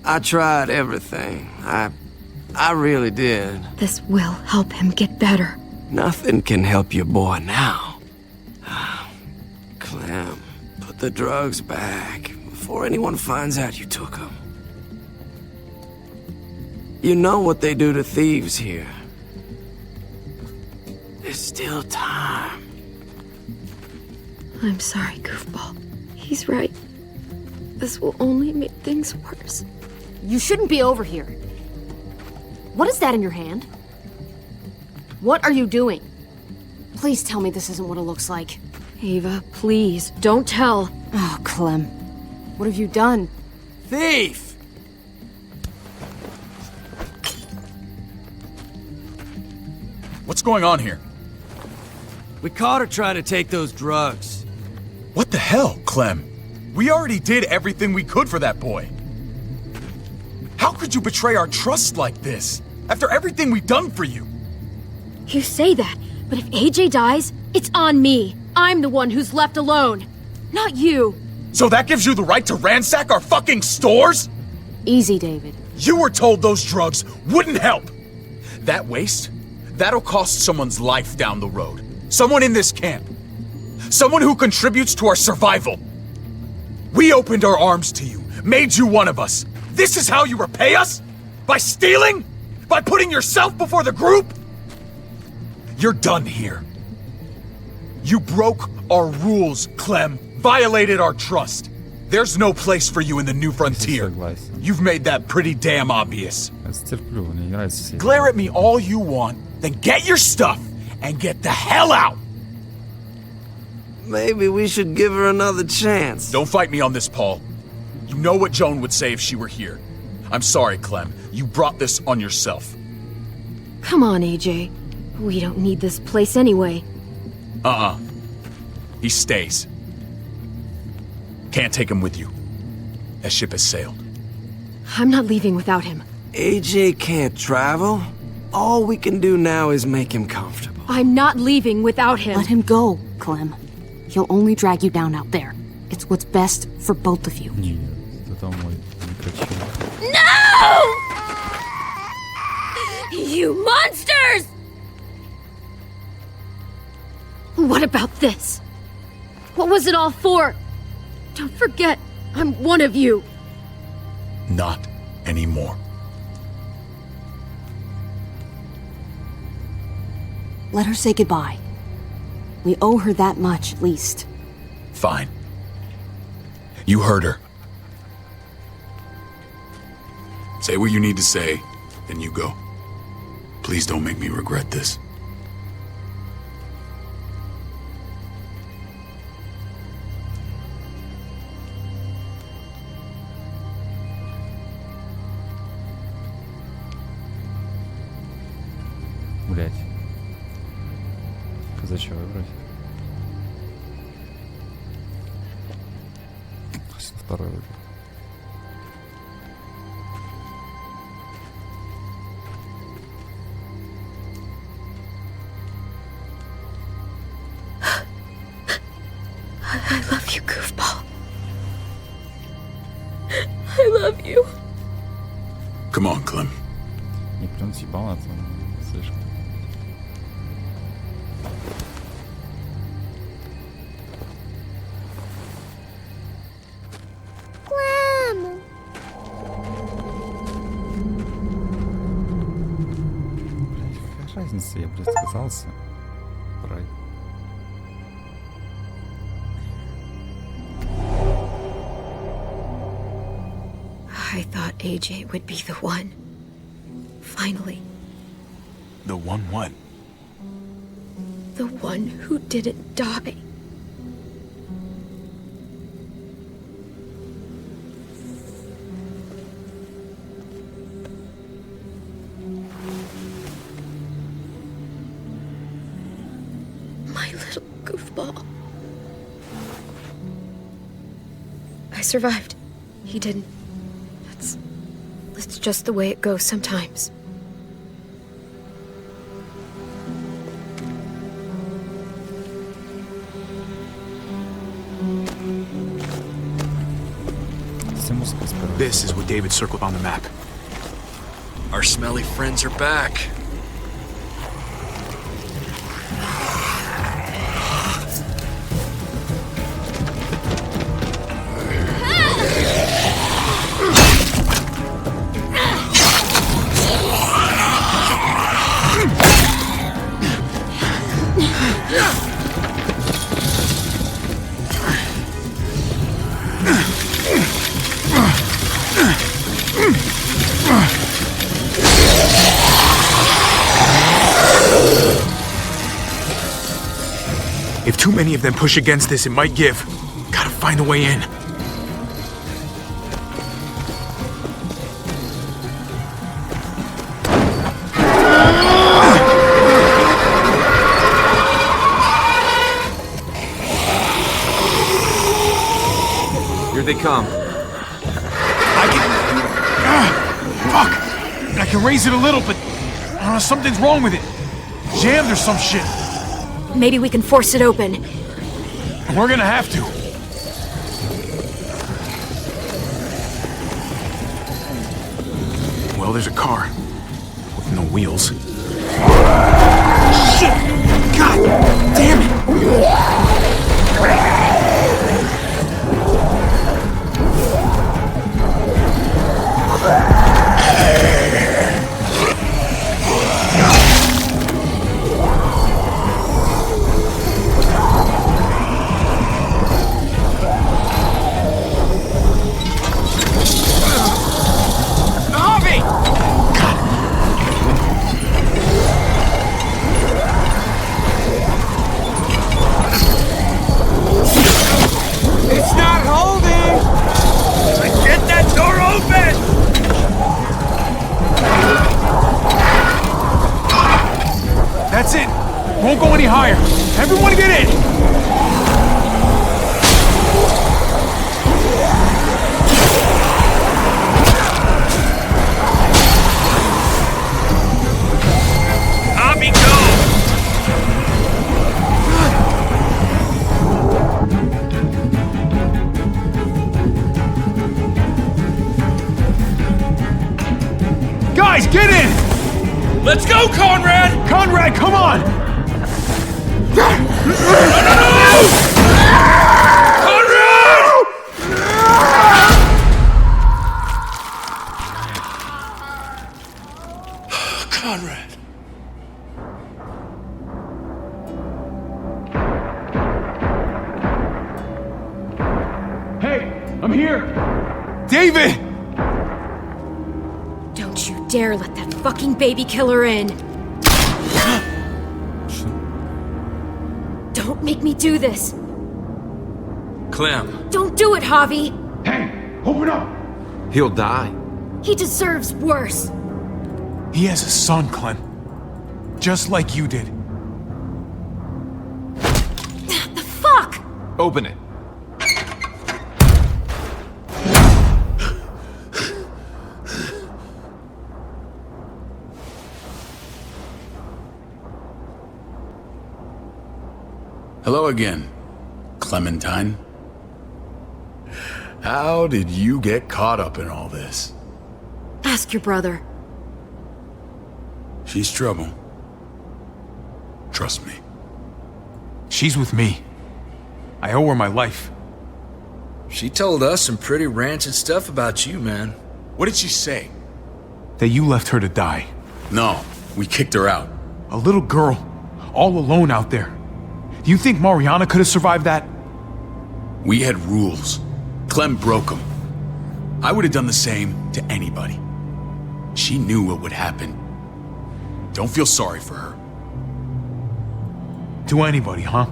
I tried everything. I really did. This will help him get better. Nothing can help your boy now. Clem, put the drugs back before anyone finds out you took them. You know what they do to thieves here. There's still time. I'm sorry, goofball. He's right. This will only make things worse. You shouldn't be over here. What is that in your hand? What are you doing? Please tell me this isn't what it looks like. Ava, please, don't tell. Oh, Clem. What have you done? Thief! What's going on here? We caught her trying to take those drugs. What the hell, Clem? We already did everything we could for that boy. How could you betray our trust like this? After everything we've done for you. You say that, but if AJ dies, it's on me. I'm the one who's left alone, not you. So that gives you the right to ransack our fucking stores? Easy, David. You were told those drugs wouldn't help. That waste, that'll cost someone's life down the road. Someone in this camp. Someone who contributes to our survival. We opened our arms to you, made you one of us. This is how you repay us? By stealing? By putting yourself before the group? You're done here. You broke our rules, Clem. Violated our trust. There's no place for you in the new frontier. You've made that pretty damn obvious. Glare at me all you want, then get your stuff and get the hell out! Maybe we should give her another chance. Don't fight me on this, Paul. You know what Joan would say if she were here. I'm sorry, Clem. You brought this on yourself. Come on, AJ. We don't need this place anyway. He stays. Can't take him with you. That ship has sailed. I'm not leaving without him. AJ can't travel. All we can do now is make him comfortable. I'm not leaving without him. Let him go, Clem. He'll only drag you down out there. It's what's best for both of you. No! You monsters! What about this? What was it all for? Don't forget, I'm one of you. Not anymore. Let her say goodbye. We owe her that much, at least. Fine. You heard her. Say what you need to say, then you go. Please don't make me regret this. Блять. Зачем выбрать? Второй выбор. I love you, goofball. I love you. Come on, Clem. Не прям съебал, а там слишком. Разница, я, блядь, сказался. Брай. I thought AJ would be the one. Finally. The one what? The one who didn't die. My little goofball. I survived. He didn't. That's just the way it goes sometimes. This is what David circled on the map. Our smelly friends are back. If too many of them push against this, it might give. Gotta find a way in. Here they come. Fuck! I can raise it a little, but Something's wrong with it. Jammed or some shit. Maybe we can force it open. We're gonna have to. Well, there's a car. With no wheels. Shit! God damn it! That's it! Won't go any higher! Everyone get in! Abby, go! Guys, get in! Let's go, Conrad! Conrad, come on! Conrad! Hey, I'm here! David! Don't you dare let that fucking baby killer in! Don't make me do this! Clem, Don't do it, Javi! Hey, open up! he'll die. He deserves worse! He has a son, Clem. Just like you did. The fuck?! Open it. Hello again, Clementine. How did you get caught up in all this? Ask your brother. She's trouble. Trust me. She's with me. I owe her my life. She told us some pretty rancid stuff about you, man. What did she say? That you left her to die. No, we kicked her out. A little girl, all alone out there. Do you think Mariana could have survived that? We had rules. Clem broke them. I would have done the same to anybody. She knew what would happen. Don't feel sorry for her. To anybody, huh?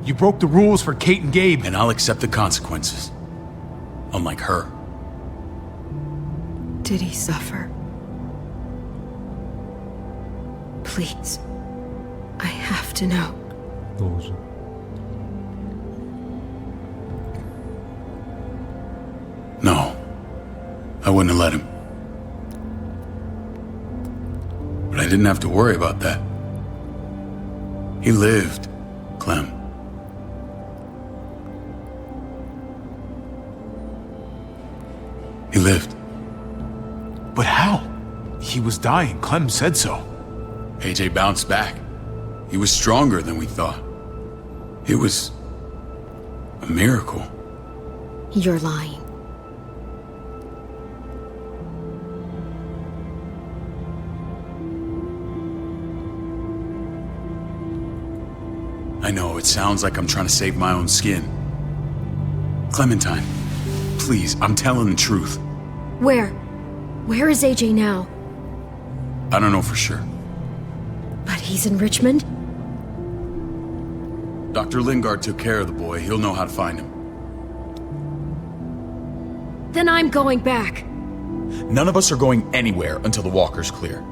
You broke the rules for Kate and Gabe. And I'll accept the consequences. Unlike her. Did he suffer? Please. I have to know. Должен. No. I wouldn't have let him. But I didn't have to worry about that. He lived, Clem. He lived. But how? He was dying. Clem said so. AJ bounced back. He was stronger than we thought. It was a miracle. You're lying. I know, it sounds like I'm trying to save my own skin. Clementine, please, I'm telling the truth. Where? Where is AJ now? I don't know for sure. But he's in Richmond? Dr. Lingard took care of the boy. He'll know how to find him. Then I'm going back. None of us are going anywhere until the walker's clear.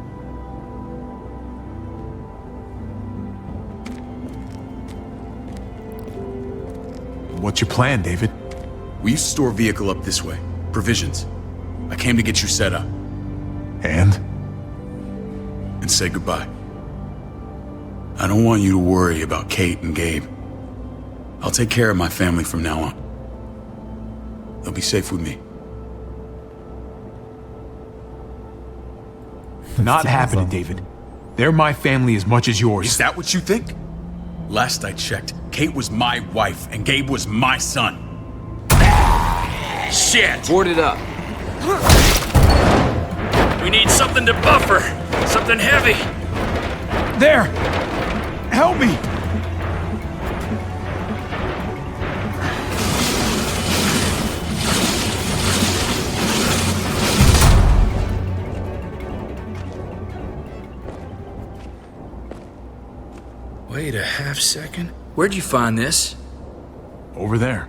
What's your plan, David? We used to store a vehicle up this way. Provisions. I came to get you set up. And? and say goodbye. I don't want you to worry about Kate and Gabe. I'll take care of my family from now on. They'll be safe with me. Not happening, David. They're my family as much as yours. Is that what you think? Last I checked, Kate was my wife and Gabe was my son. Shit! Board it up. We need something to buffer. Something heavy. There! Help me! Wait a half second. Where'd you find this? Over there.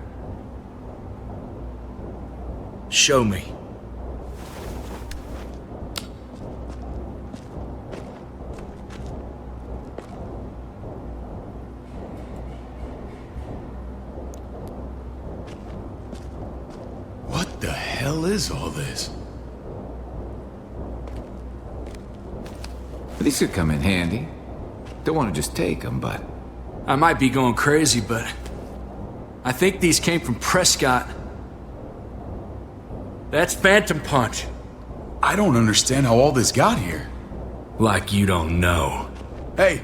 Show me. What the hell is all this? These could come in handy. Don't want to just take them, but... I might be going crazy, but... I think these came from Prescott. That's Phantom Punch. I don't understand how all this got here. Like you don't know. Hey,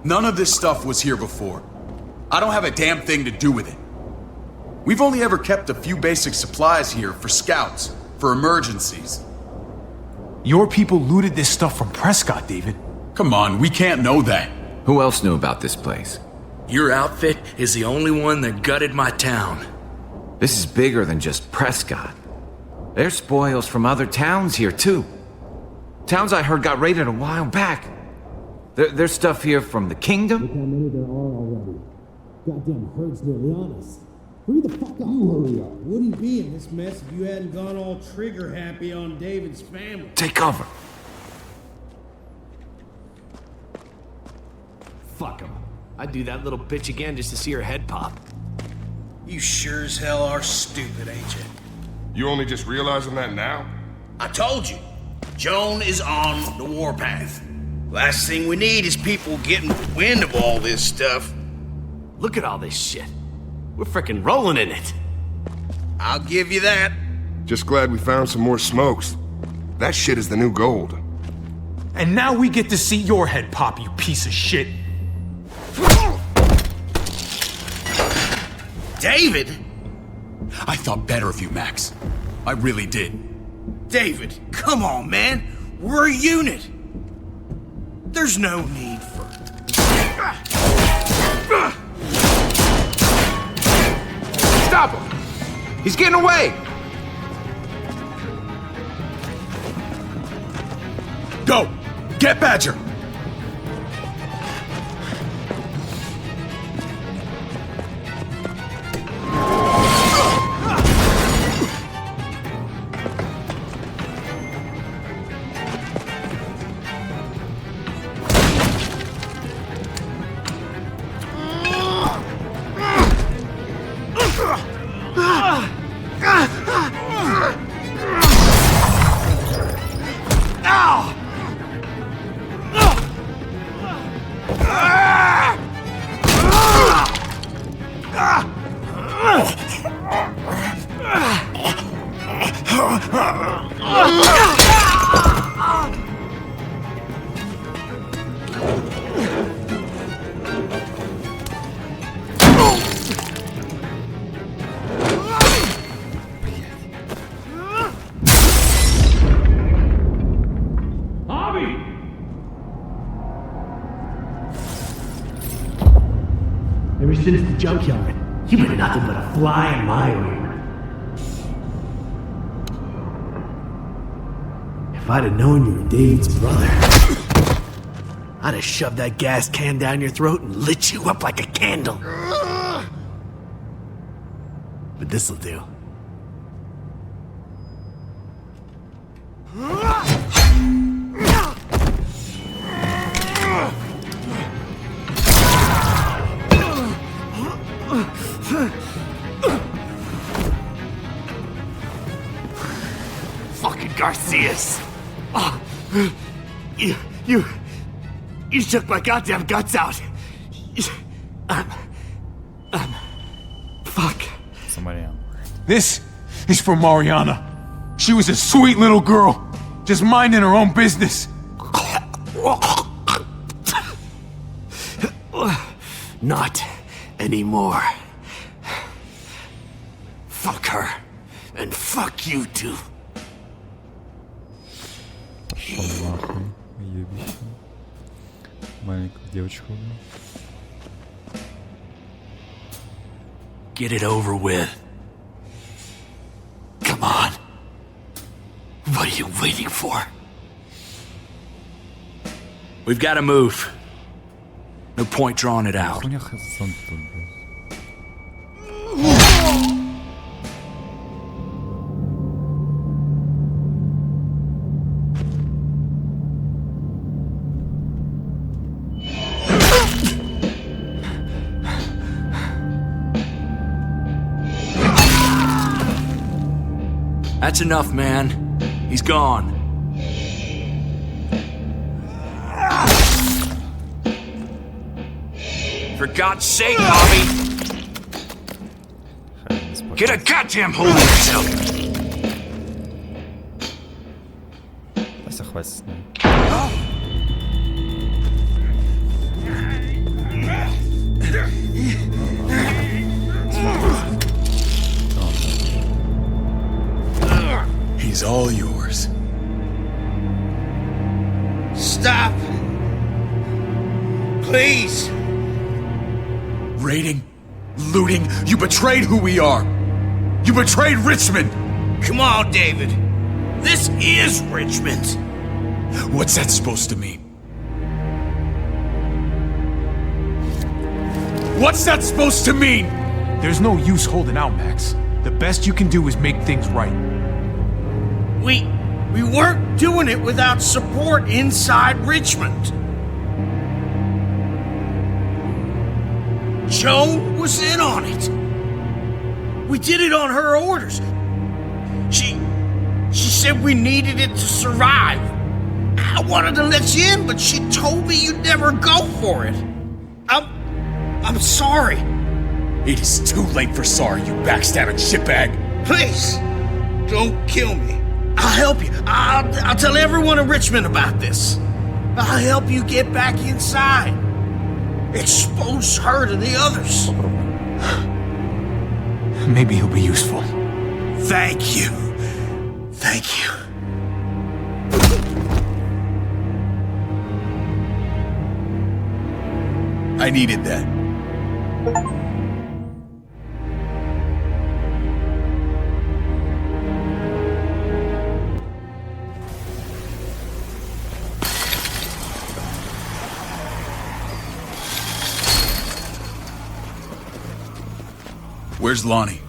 none of this stuff was here before. I don't have a damn thing to do with it. We've only ever kept a few basic supplies here for scouts, for emergencies. Your people looted this stuff from Prescott, David. Come on, we can't know that. Who else knew about this place? Your outfit is the only one that gutted my town. This is bigger than just Prescott. There's spoils from other towns here, too. Towns I heard got raided a while back. There's stuff here from the kingdom. Look how many there are already. Goddamn herd's nearly on us. Hurry the fuck up. You hurry up. Wouldn't be in this mess if you hadn't gone all trigger happy on David's family. Take cover. Fuck him. I'd do that little bitch again just to see her head pop. You sure as hell are stupid, ain't you? You only just realizing that now? I told you. Joan is on the warpath. Last thing we need is people getting wind of all this stuff. Look at all this shit. We're frickin' rolling in it. I'll give you that. Just glad we found some more smokes. That shit is the new gold. And now we get to see your head pop, you piece of shit. David? I thought better of you, Max. I really did. David, come on, man. We're a unit. There's no need for... Stop him! He's getting away! Go! Get Badger! Ever since the junkyard, you've been nothing but a fly in my ointment. If I'd have known you were David's brother, I'd have shoved that gas can down your throat and lit you up like a candle. But this'll do. Fucking Garcias! Oh, You took my goddamn guts out. Fuck. This is for Mariana. She was a sweet little girl, just minding her own business. Not anymore. Fuck her. And fuck you too. Пошел нахуй, уебище. Маленькую девочку. Get it over with. Come on. What are you waiting for? We've got to move. No point drawing it out. That's enough, man. He's gone. For God's sake, Bobby! Get a goddamn hold of yourself! Вася, хватит с ним. He's all yours. Stop! Please! Raiding, looting, you betrayed who we are. You betrayed Richmond. Come on, David. This is Richmond. What's that supposed to mean? What's that supposed to mean? There's no use holding out, Max. The best you can do is make things right. We weren't doing it without support inside Richmond. Joan was in on it. We did it on her orders. She said we needed it to survive. I wanted to let you in, but she told me you'd never go for it. I'm sorry. It is too late for sorry, you backstabbing shitbag. Please, don't kill me. I'll help you. I'll tell everyone in Richmond about this. I'll help you get back inside. Expose her to the others. Maybe he'll be useful. Thank you. Thank you. I needed that. Where's Lonnie?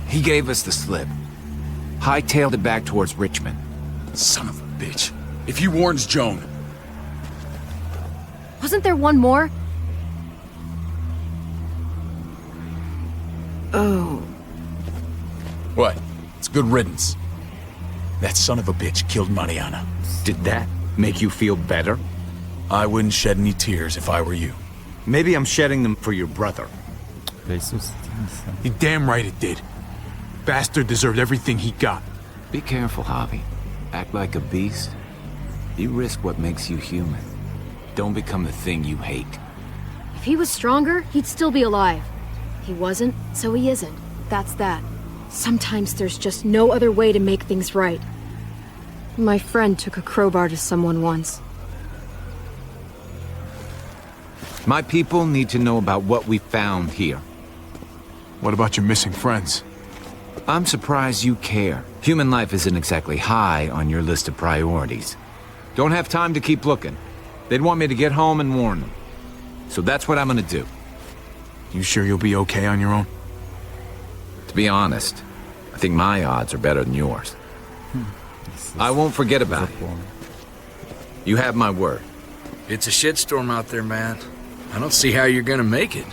He gave us the slip. Hightailed it back towards Richmond. Son of a bitch. If he warns Joan... Wasn't there one more? Oh. What? It's good riddance. That son of a bitch killed Mariana. Did that make you feel better? I wouldn't shed any tears if I were you. Maybe I'm shedding them for your brother. You're damn right it did. Bastard deserved everything he got. Be careful, Javi. Act like a beast. You risk what makes you human. Don't become the thing you hate. If he was stronger, he'd still be alive. He wasn't, so he isn't. That's that. Sometimes there's just no other way to make things right. My friend took a crowbar to someone once. My people need to know about what we found here. What about your missing friends? I'm surprised you care. Human life isn't exactly high on your list of priorities. Don't have time to keep looking. They'd want me to get home and warn them. So that's what I'm gonna do. You sure you'll be okay on your own? To be honest, I think my odds are better than yours. I won't forget about it. You have my word. It's a shitstorm out there, man. I don't see how you're gonna make it.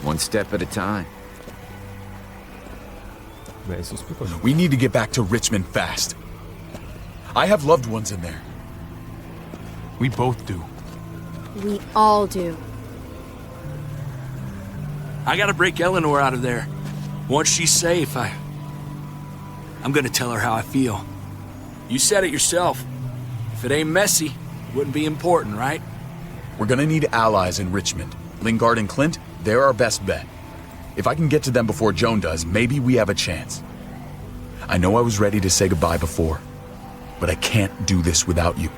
One step at a time. We need to get back to Richmond fast. I have loved ones in there. We both do. We all do. I gotta break Eleanor out of there. Once she's safe, I'm gonna tell her how I feel. You said it yourself. If it ain't messy, it wouldn't be important, right? We're gonna need allies in Richmond. Lingard and Clint, they're our best bet. If I can get to them before Joan does, maybe we have a chance. I know I was ready to say goodbye before, but I can't do this without you.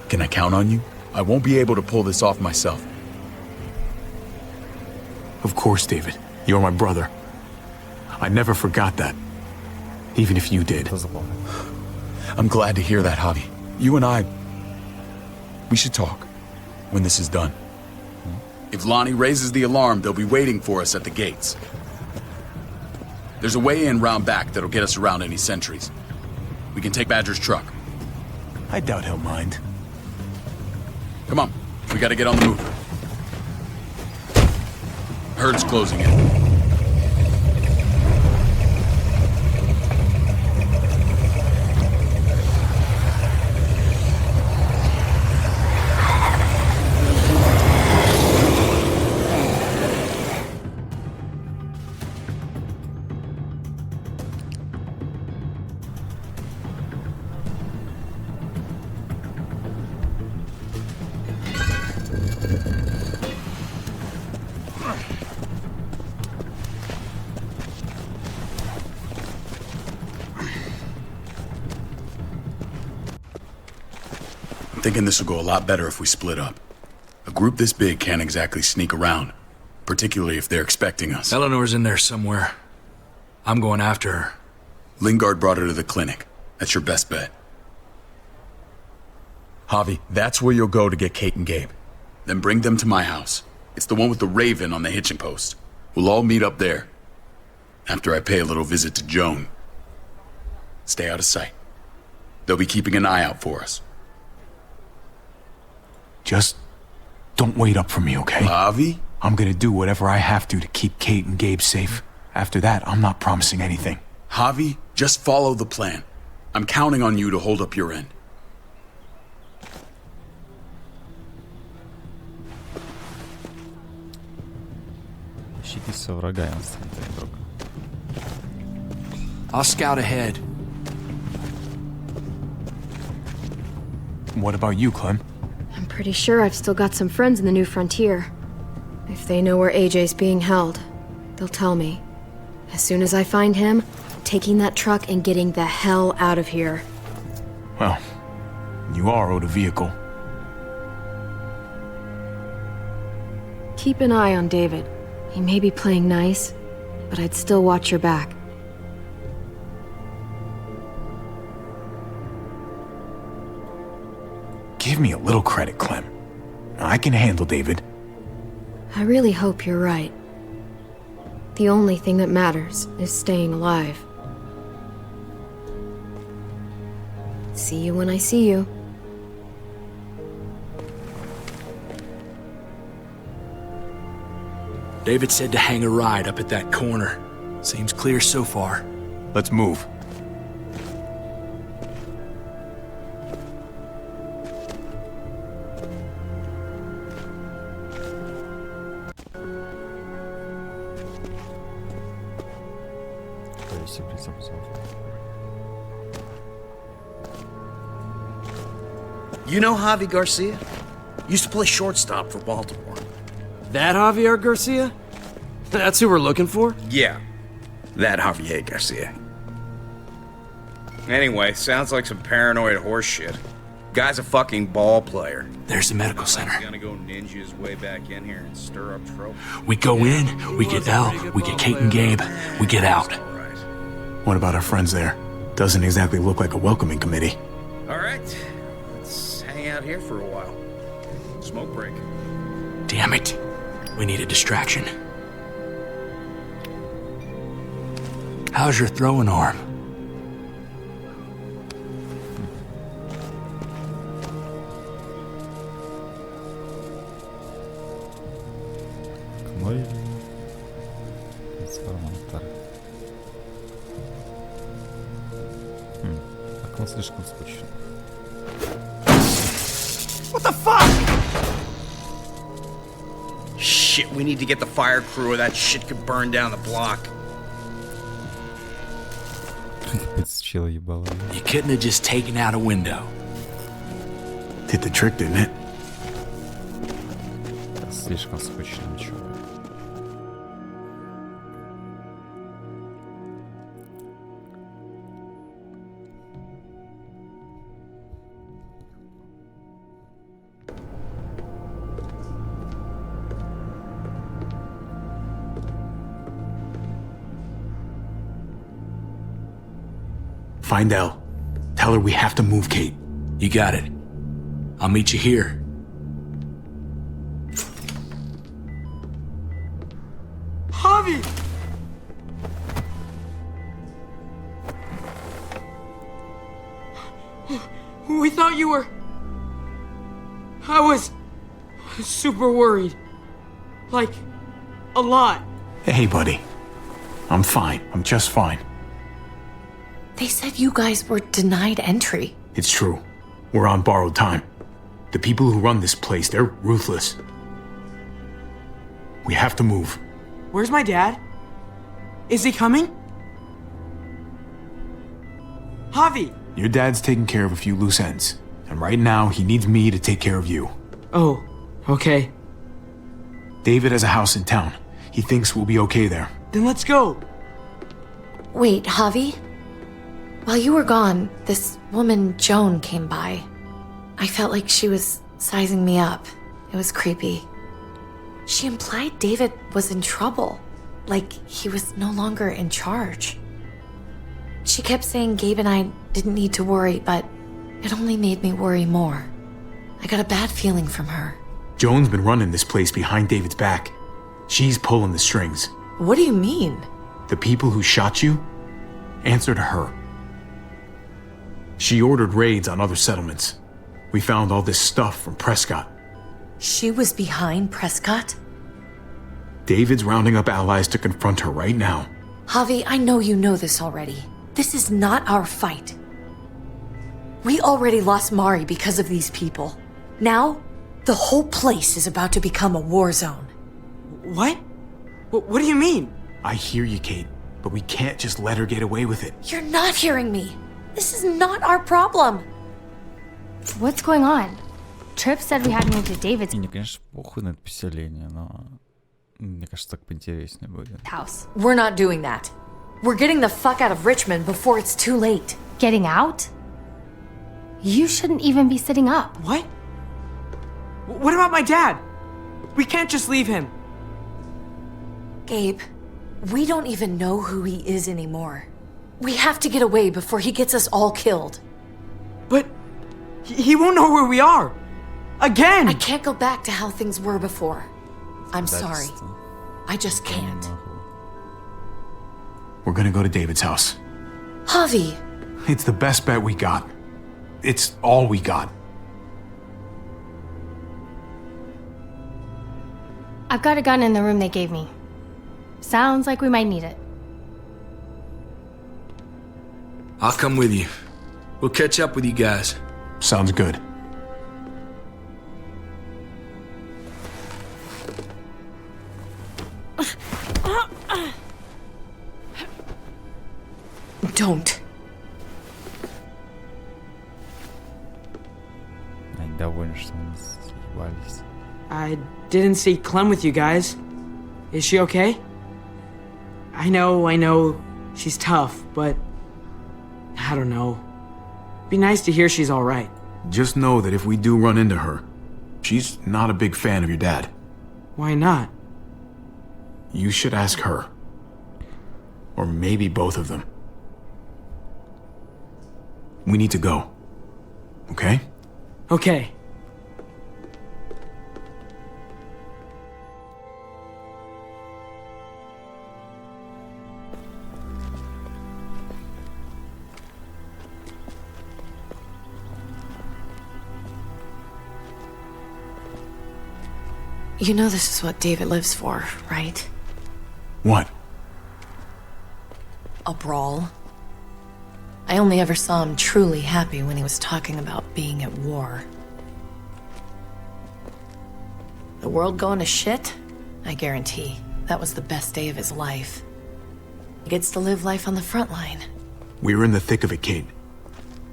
Can I count on you? I won't be able to pull this off myself. Of course, David. You're my brother. I never forgot that. Even if you did. I'm glad to hear that, Javi. You and I, we should talk when this is done. If Lonnie raises the alarm, they'll be waiting for us at the gates. There's a way in round back that'll get us around any sentries. We can take Badger's truck. I doubt he'll mind. Come on, we gotta get on the move. Herd's closing in. I'm thinking this will go a lot better if we split up. A group this big can't exactly sneak around, particularly if they're expecting us. Eleanor's in there somewhere. I'm going after her. Lingard brought her to the clinic. That's your best bet. Javi, that's where you'll go to get Kate and Gabe. Then bring them to my house. It's the one with the raven on the hitching post. We'll all meet up there. After I pay a little visit to Joan. Stay out of sight. They'll be keeping an eye out for us. Just don't wait up for me, okay? Javi? I'm gonna do whatever I have to keep Kate and Gabe safe. After that, I'm not promising anything. Javi, just follow the plan. I'm counting on you to hold up your end. Защититься врага, инстинкт друг. I'll scout ahead. What about you, Clem? I'm pretty sure I've still got some friends in the New Frontier. If they know where AJ's being held, they'll tell me. As soon as I find him, taking that truck and getting the hell out of here. Well, you are owed a vehicle. Keep an eye on David. He may be playing nice, but I'd still watch your back. Give me a little credit, Clem. I can handle David. I really hope you're right. The only thing that matters is staying alive. See you when I see you. David said to hang a ride up at that corner. Seems clear so far. Let's move. You know Javi Garcia? Used to play shortstop for Baltimore. That Javier Garcia? That's who we're looking for? Yeah, that Javier Garcia. Anyway, sounds like some paranoid horse shit. Guy's a fucking ball player. There's the medical center. He's gonna go ninja his way back in here and stir up trouble. We go in, we get Elle, we get Kate and Gabe, we get out. What about our friends there? Doesn't exactly look like a welcoming committee. All right, let's hang out here for a while. Smoke break. Damn it. We need a distraction. How's your throwing arm? Так он слишком скучен. What the fuck? Shit, we need to get the fire crew or that shit could burn down the block. You couldn't have just taken out a window. Did the trick, didn't it? Слишком скучно, чувак. Find Elle. Tell her we have to move, Kate. You got it. I'll meet you here. Javi! We thought you were... I was super worried. Like, a lot. Hey, buddy. I'm fine. I'm just fine. They said you guys were denied entry. It's true. We're on borrowed time. The people who run this place, they're ruthless. We have to move. Where's my dad? Is he coming? Javi! Your dad's taking care of a few loose ends. And right now, he needs me to take care of you. Oh, okay. David has a house in town. He thinks we'll be okay there. Then let's go. Wait, Javi? While you were gone, this woman, Joan, came by. I felt like she was sizing me up. It was creepy. She implied David was in trouble, like he was no longer in charge. She kept saying Gabe and I didn't need to worry, but it only made me worry more. I got a bad feeling from her. Joan's been running this place behind David's back. She's pulling the strings. What do you mean? The people who shot you answer to her. She ordered raids on other settlements. We found all this stuff from Prescott. She was behind Prescott? David's rounding up allies to confront her right now. Javi, I know you know this already. This is not our fight. We already lost Mari because of these people. Now, the whole place is about to become a war zone. What? What do you mean? I hear you, Kate, but we can't just let her get away with it. You're not hearing me. This is not our problem. What's going on? Tripp said we had to move to David's Мне, конечно, похуй на это поселение, но мне кажется, так поинтереснее будет. House. We're not doing that. We're getting the fuck out of Richmond before it's too late. Getting out? You shouldn't even be sitting up. What? What about my dad? We can't just leave him. Gabe, we don't even know who he is anymore. We have to get away before he gets us all killed. But he won't know where we are. Again! I can't go back to how things were before. I'm sorry. I just can't. We're gonna go to David's house. Javi! It's the best bet we got. It's all we got. I've got a gun in the room they gave me. Sounds like we might need it. I'll come with you. We'll catch up with you guys. Sounds good. Don't. Они довольны, что мы съебались. I didn't see Clem with you guys. Is she okay? I know, she's tough, but I don't know. Be nice to hear she's all right. Just know that if we do run into her, she's not a big fan of your dad. Why not? You should ask her. Or maybe both of them. We need to go. Okay? Okay. You know this is what David lives for, right? What? A brawl. I only ever saw him truly happy when he was talking about being at war. The world going to shit? I guarantee that was the best day of his life. He gets to live life on the front line. We're in the thick of it, Kate.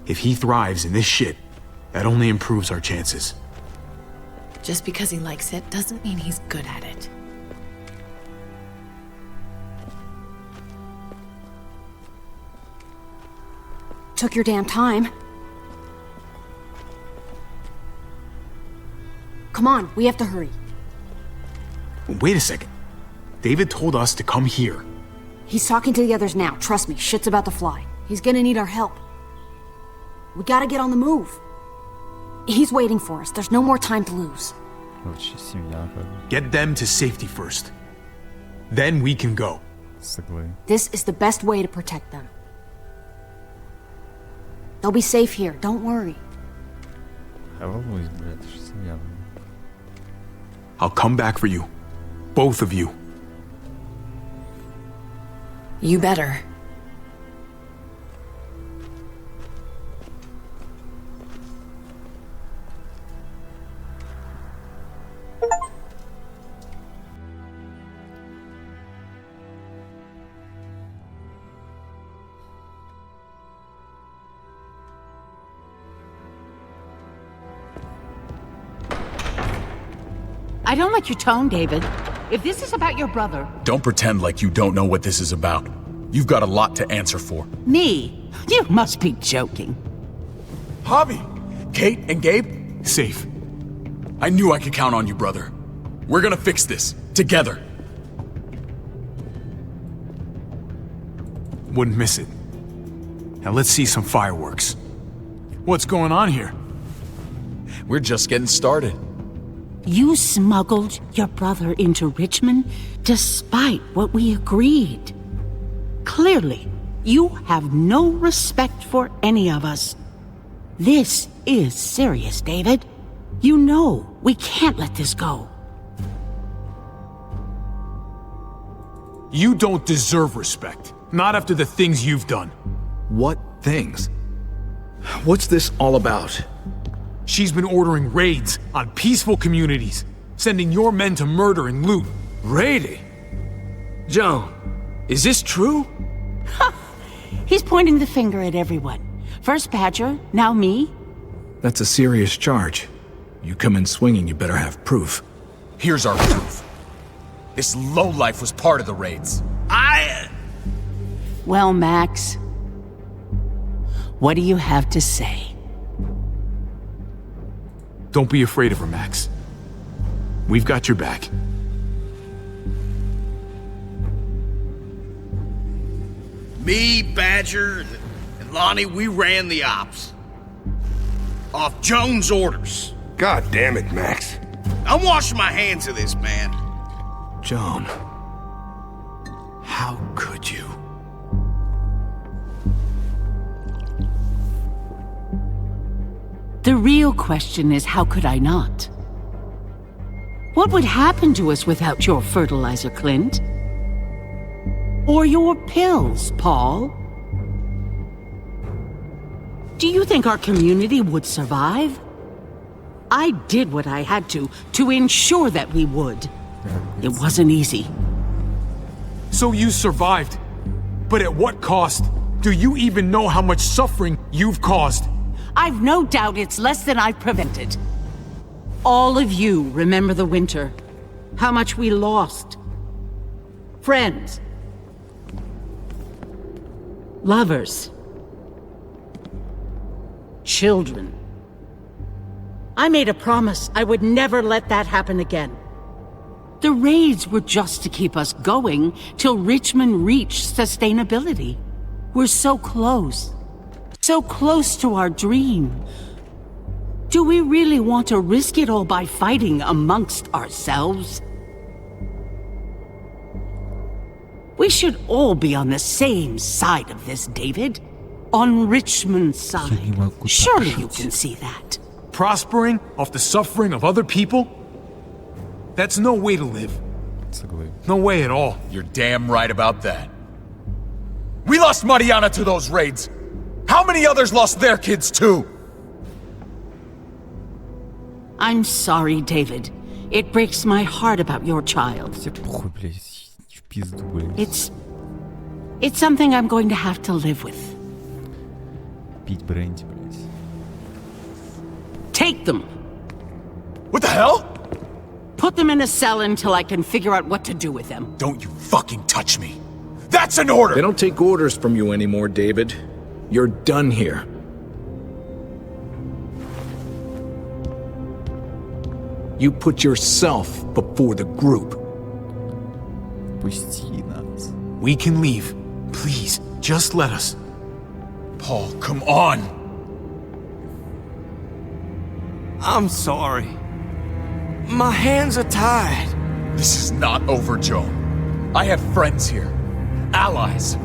If he thrives in this shit, that only improves our chances. Just because he likes it doesn't mean he's good at it. Took your damn time. Come on, we have to hurry. Wait a second. David told us to come here. He's talking to the others now. Trust me, shit's about to fly. He's gonna need our help. We gotta get on the move. He's waiting for us. There's no more time to lose. Get them to safety first. Then we can go. This is the best way to protect them. They'll be safe here, don't worry. I'll come back for you. Both of you. You better. I don't like your tone, David. If this is about your brother... Don't pretend like you don't know what this is about. You've got a lot to answer for. Me? You must be joking. Javi! Kate and Gabe? Safe. I knew I could count on you, brother. We're gonna fix this. Together. Wouldn't miss it. Now let's see some fireworks. What's going on here? We're just getting started. You smuggled your brother into Richmond despite what we agreed. Clearly, you have no respect for any of us. This is serious, David. You know we can't let this go. You don't deserve respect. Not after the things you've done. What things? What's this all about? She's been ordering raids on peaceful communities, sending your men to murder and loot. Raiding? Joan, is this true? He's pointing the finger at everyone. First Badger, now me. That's a serious charge. You come in swinging, you better have proof. Here's our proof. This lowlife was part of the raids. Well, Max, what do you have to say? Don't be afraid of her, Max. We've got your back. Me, Badger, and Lonnie, we ran the ops. Off Joan's orders. God damn it, Max. I'm washing my hands of this, man. Joan. How could you? The real question is, how could I not? What would happen to us without your fertilizer, Clint? Or your pills, Paul? Do you think our community would survive? I did what I had to ensure that we would. It wasn't easy. So you survived. But at what cost? Do you even know how much suffering you've caused? I've no doubt it's less than I've prevented. All of you remember the winter. How much we lost. Friends. Lovers. Children. I made a promise I would never let that happen again. The raids were just to keep us going till Richmond reached sustainability. We're so close. So close to our dream. Do we really want to risk it all by fighting amongst ourselves? We should all be on the same side of this, David. On Richmond's side. Surely you can see that. Prospering off the suffering of other people? That's no way to live. No way at all. You're damn right about that. We lost Mariana to those raids. How many others lost their kids too? I'm sorry, David. It breaks my heart about your child. Похуй, блядь, в пизду, блядь. It's something I'm going to have to live with. Пить бренди, блядь. Take them! What the hell? Put them in a cell until I can figure out what to do with them. Don't you fucking touch me. That's an order! They don't take orders from you anymore, David. You're done here. You put yourself before the group. Пусти нас. We can leave. Please, just let us. Paul, come on! I'm sorry. My hands are tied. This is not over, Joe. I have friends here. Allies.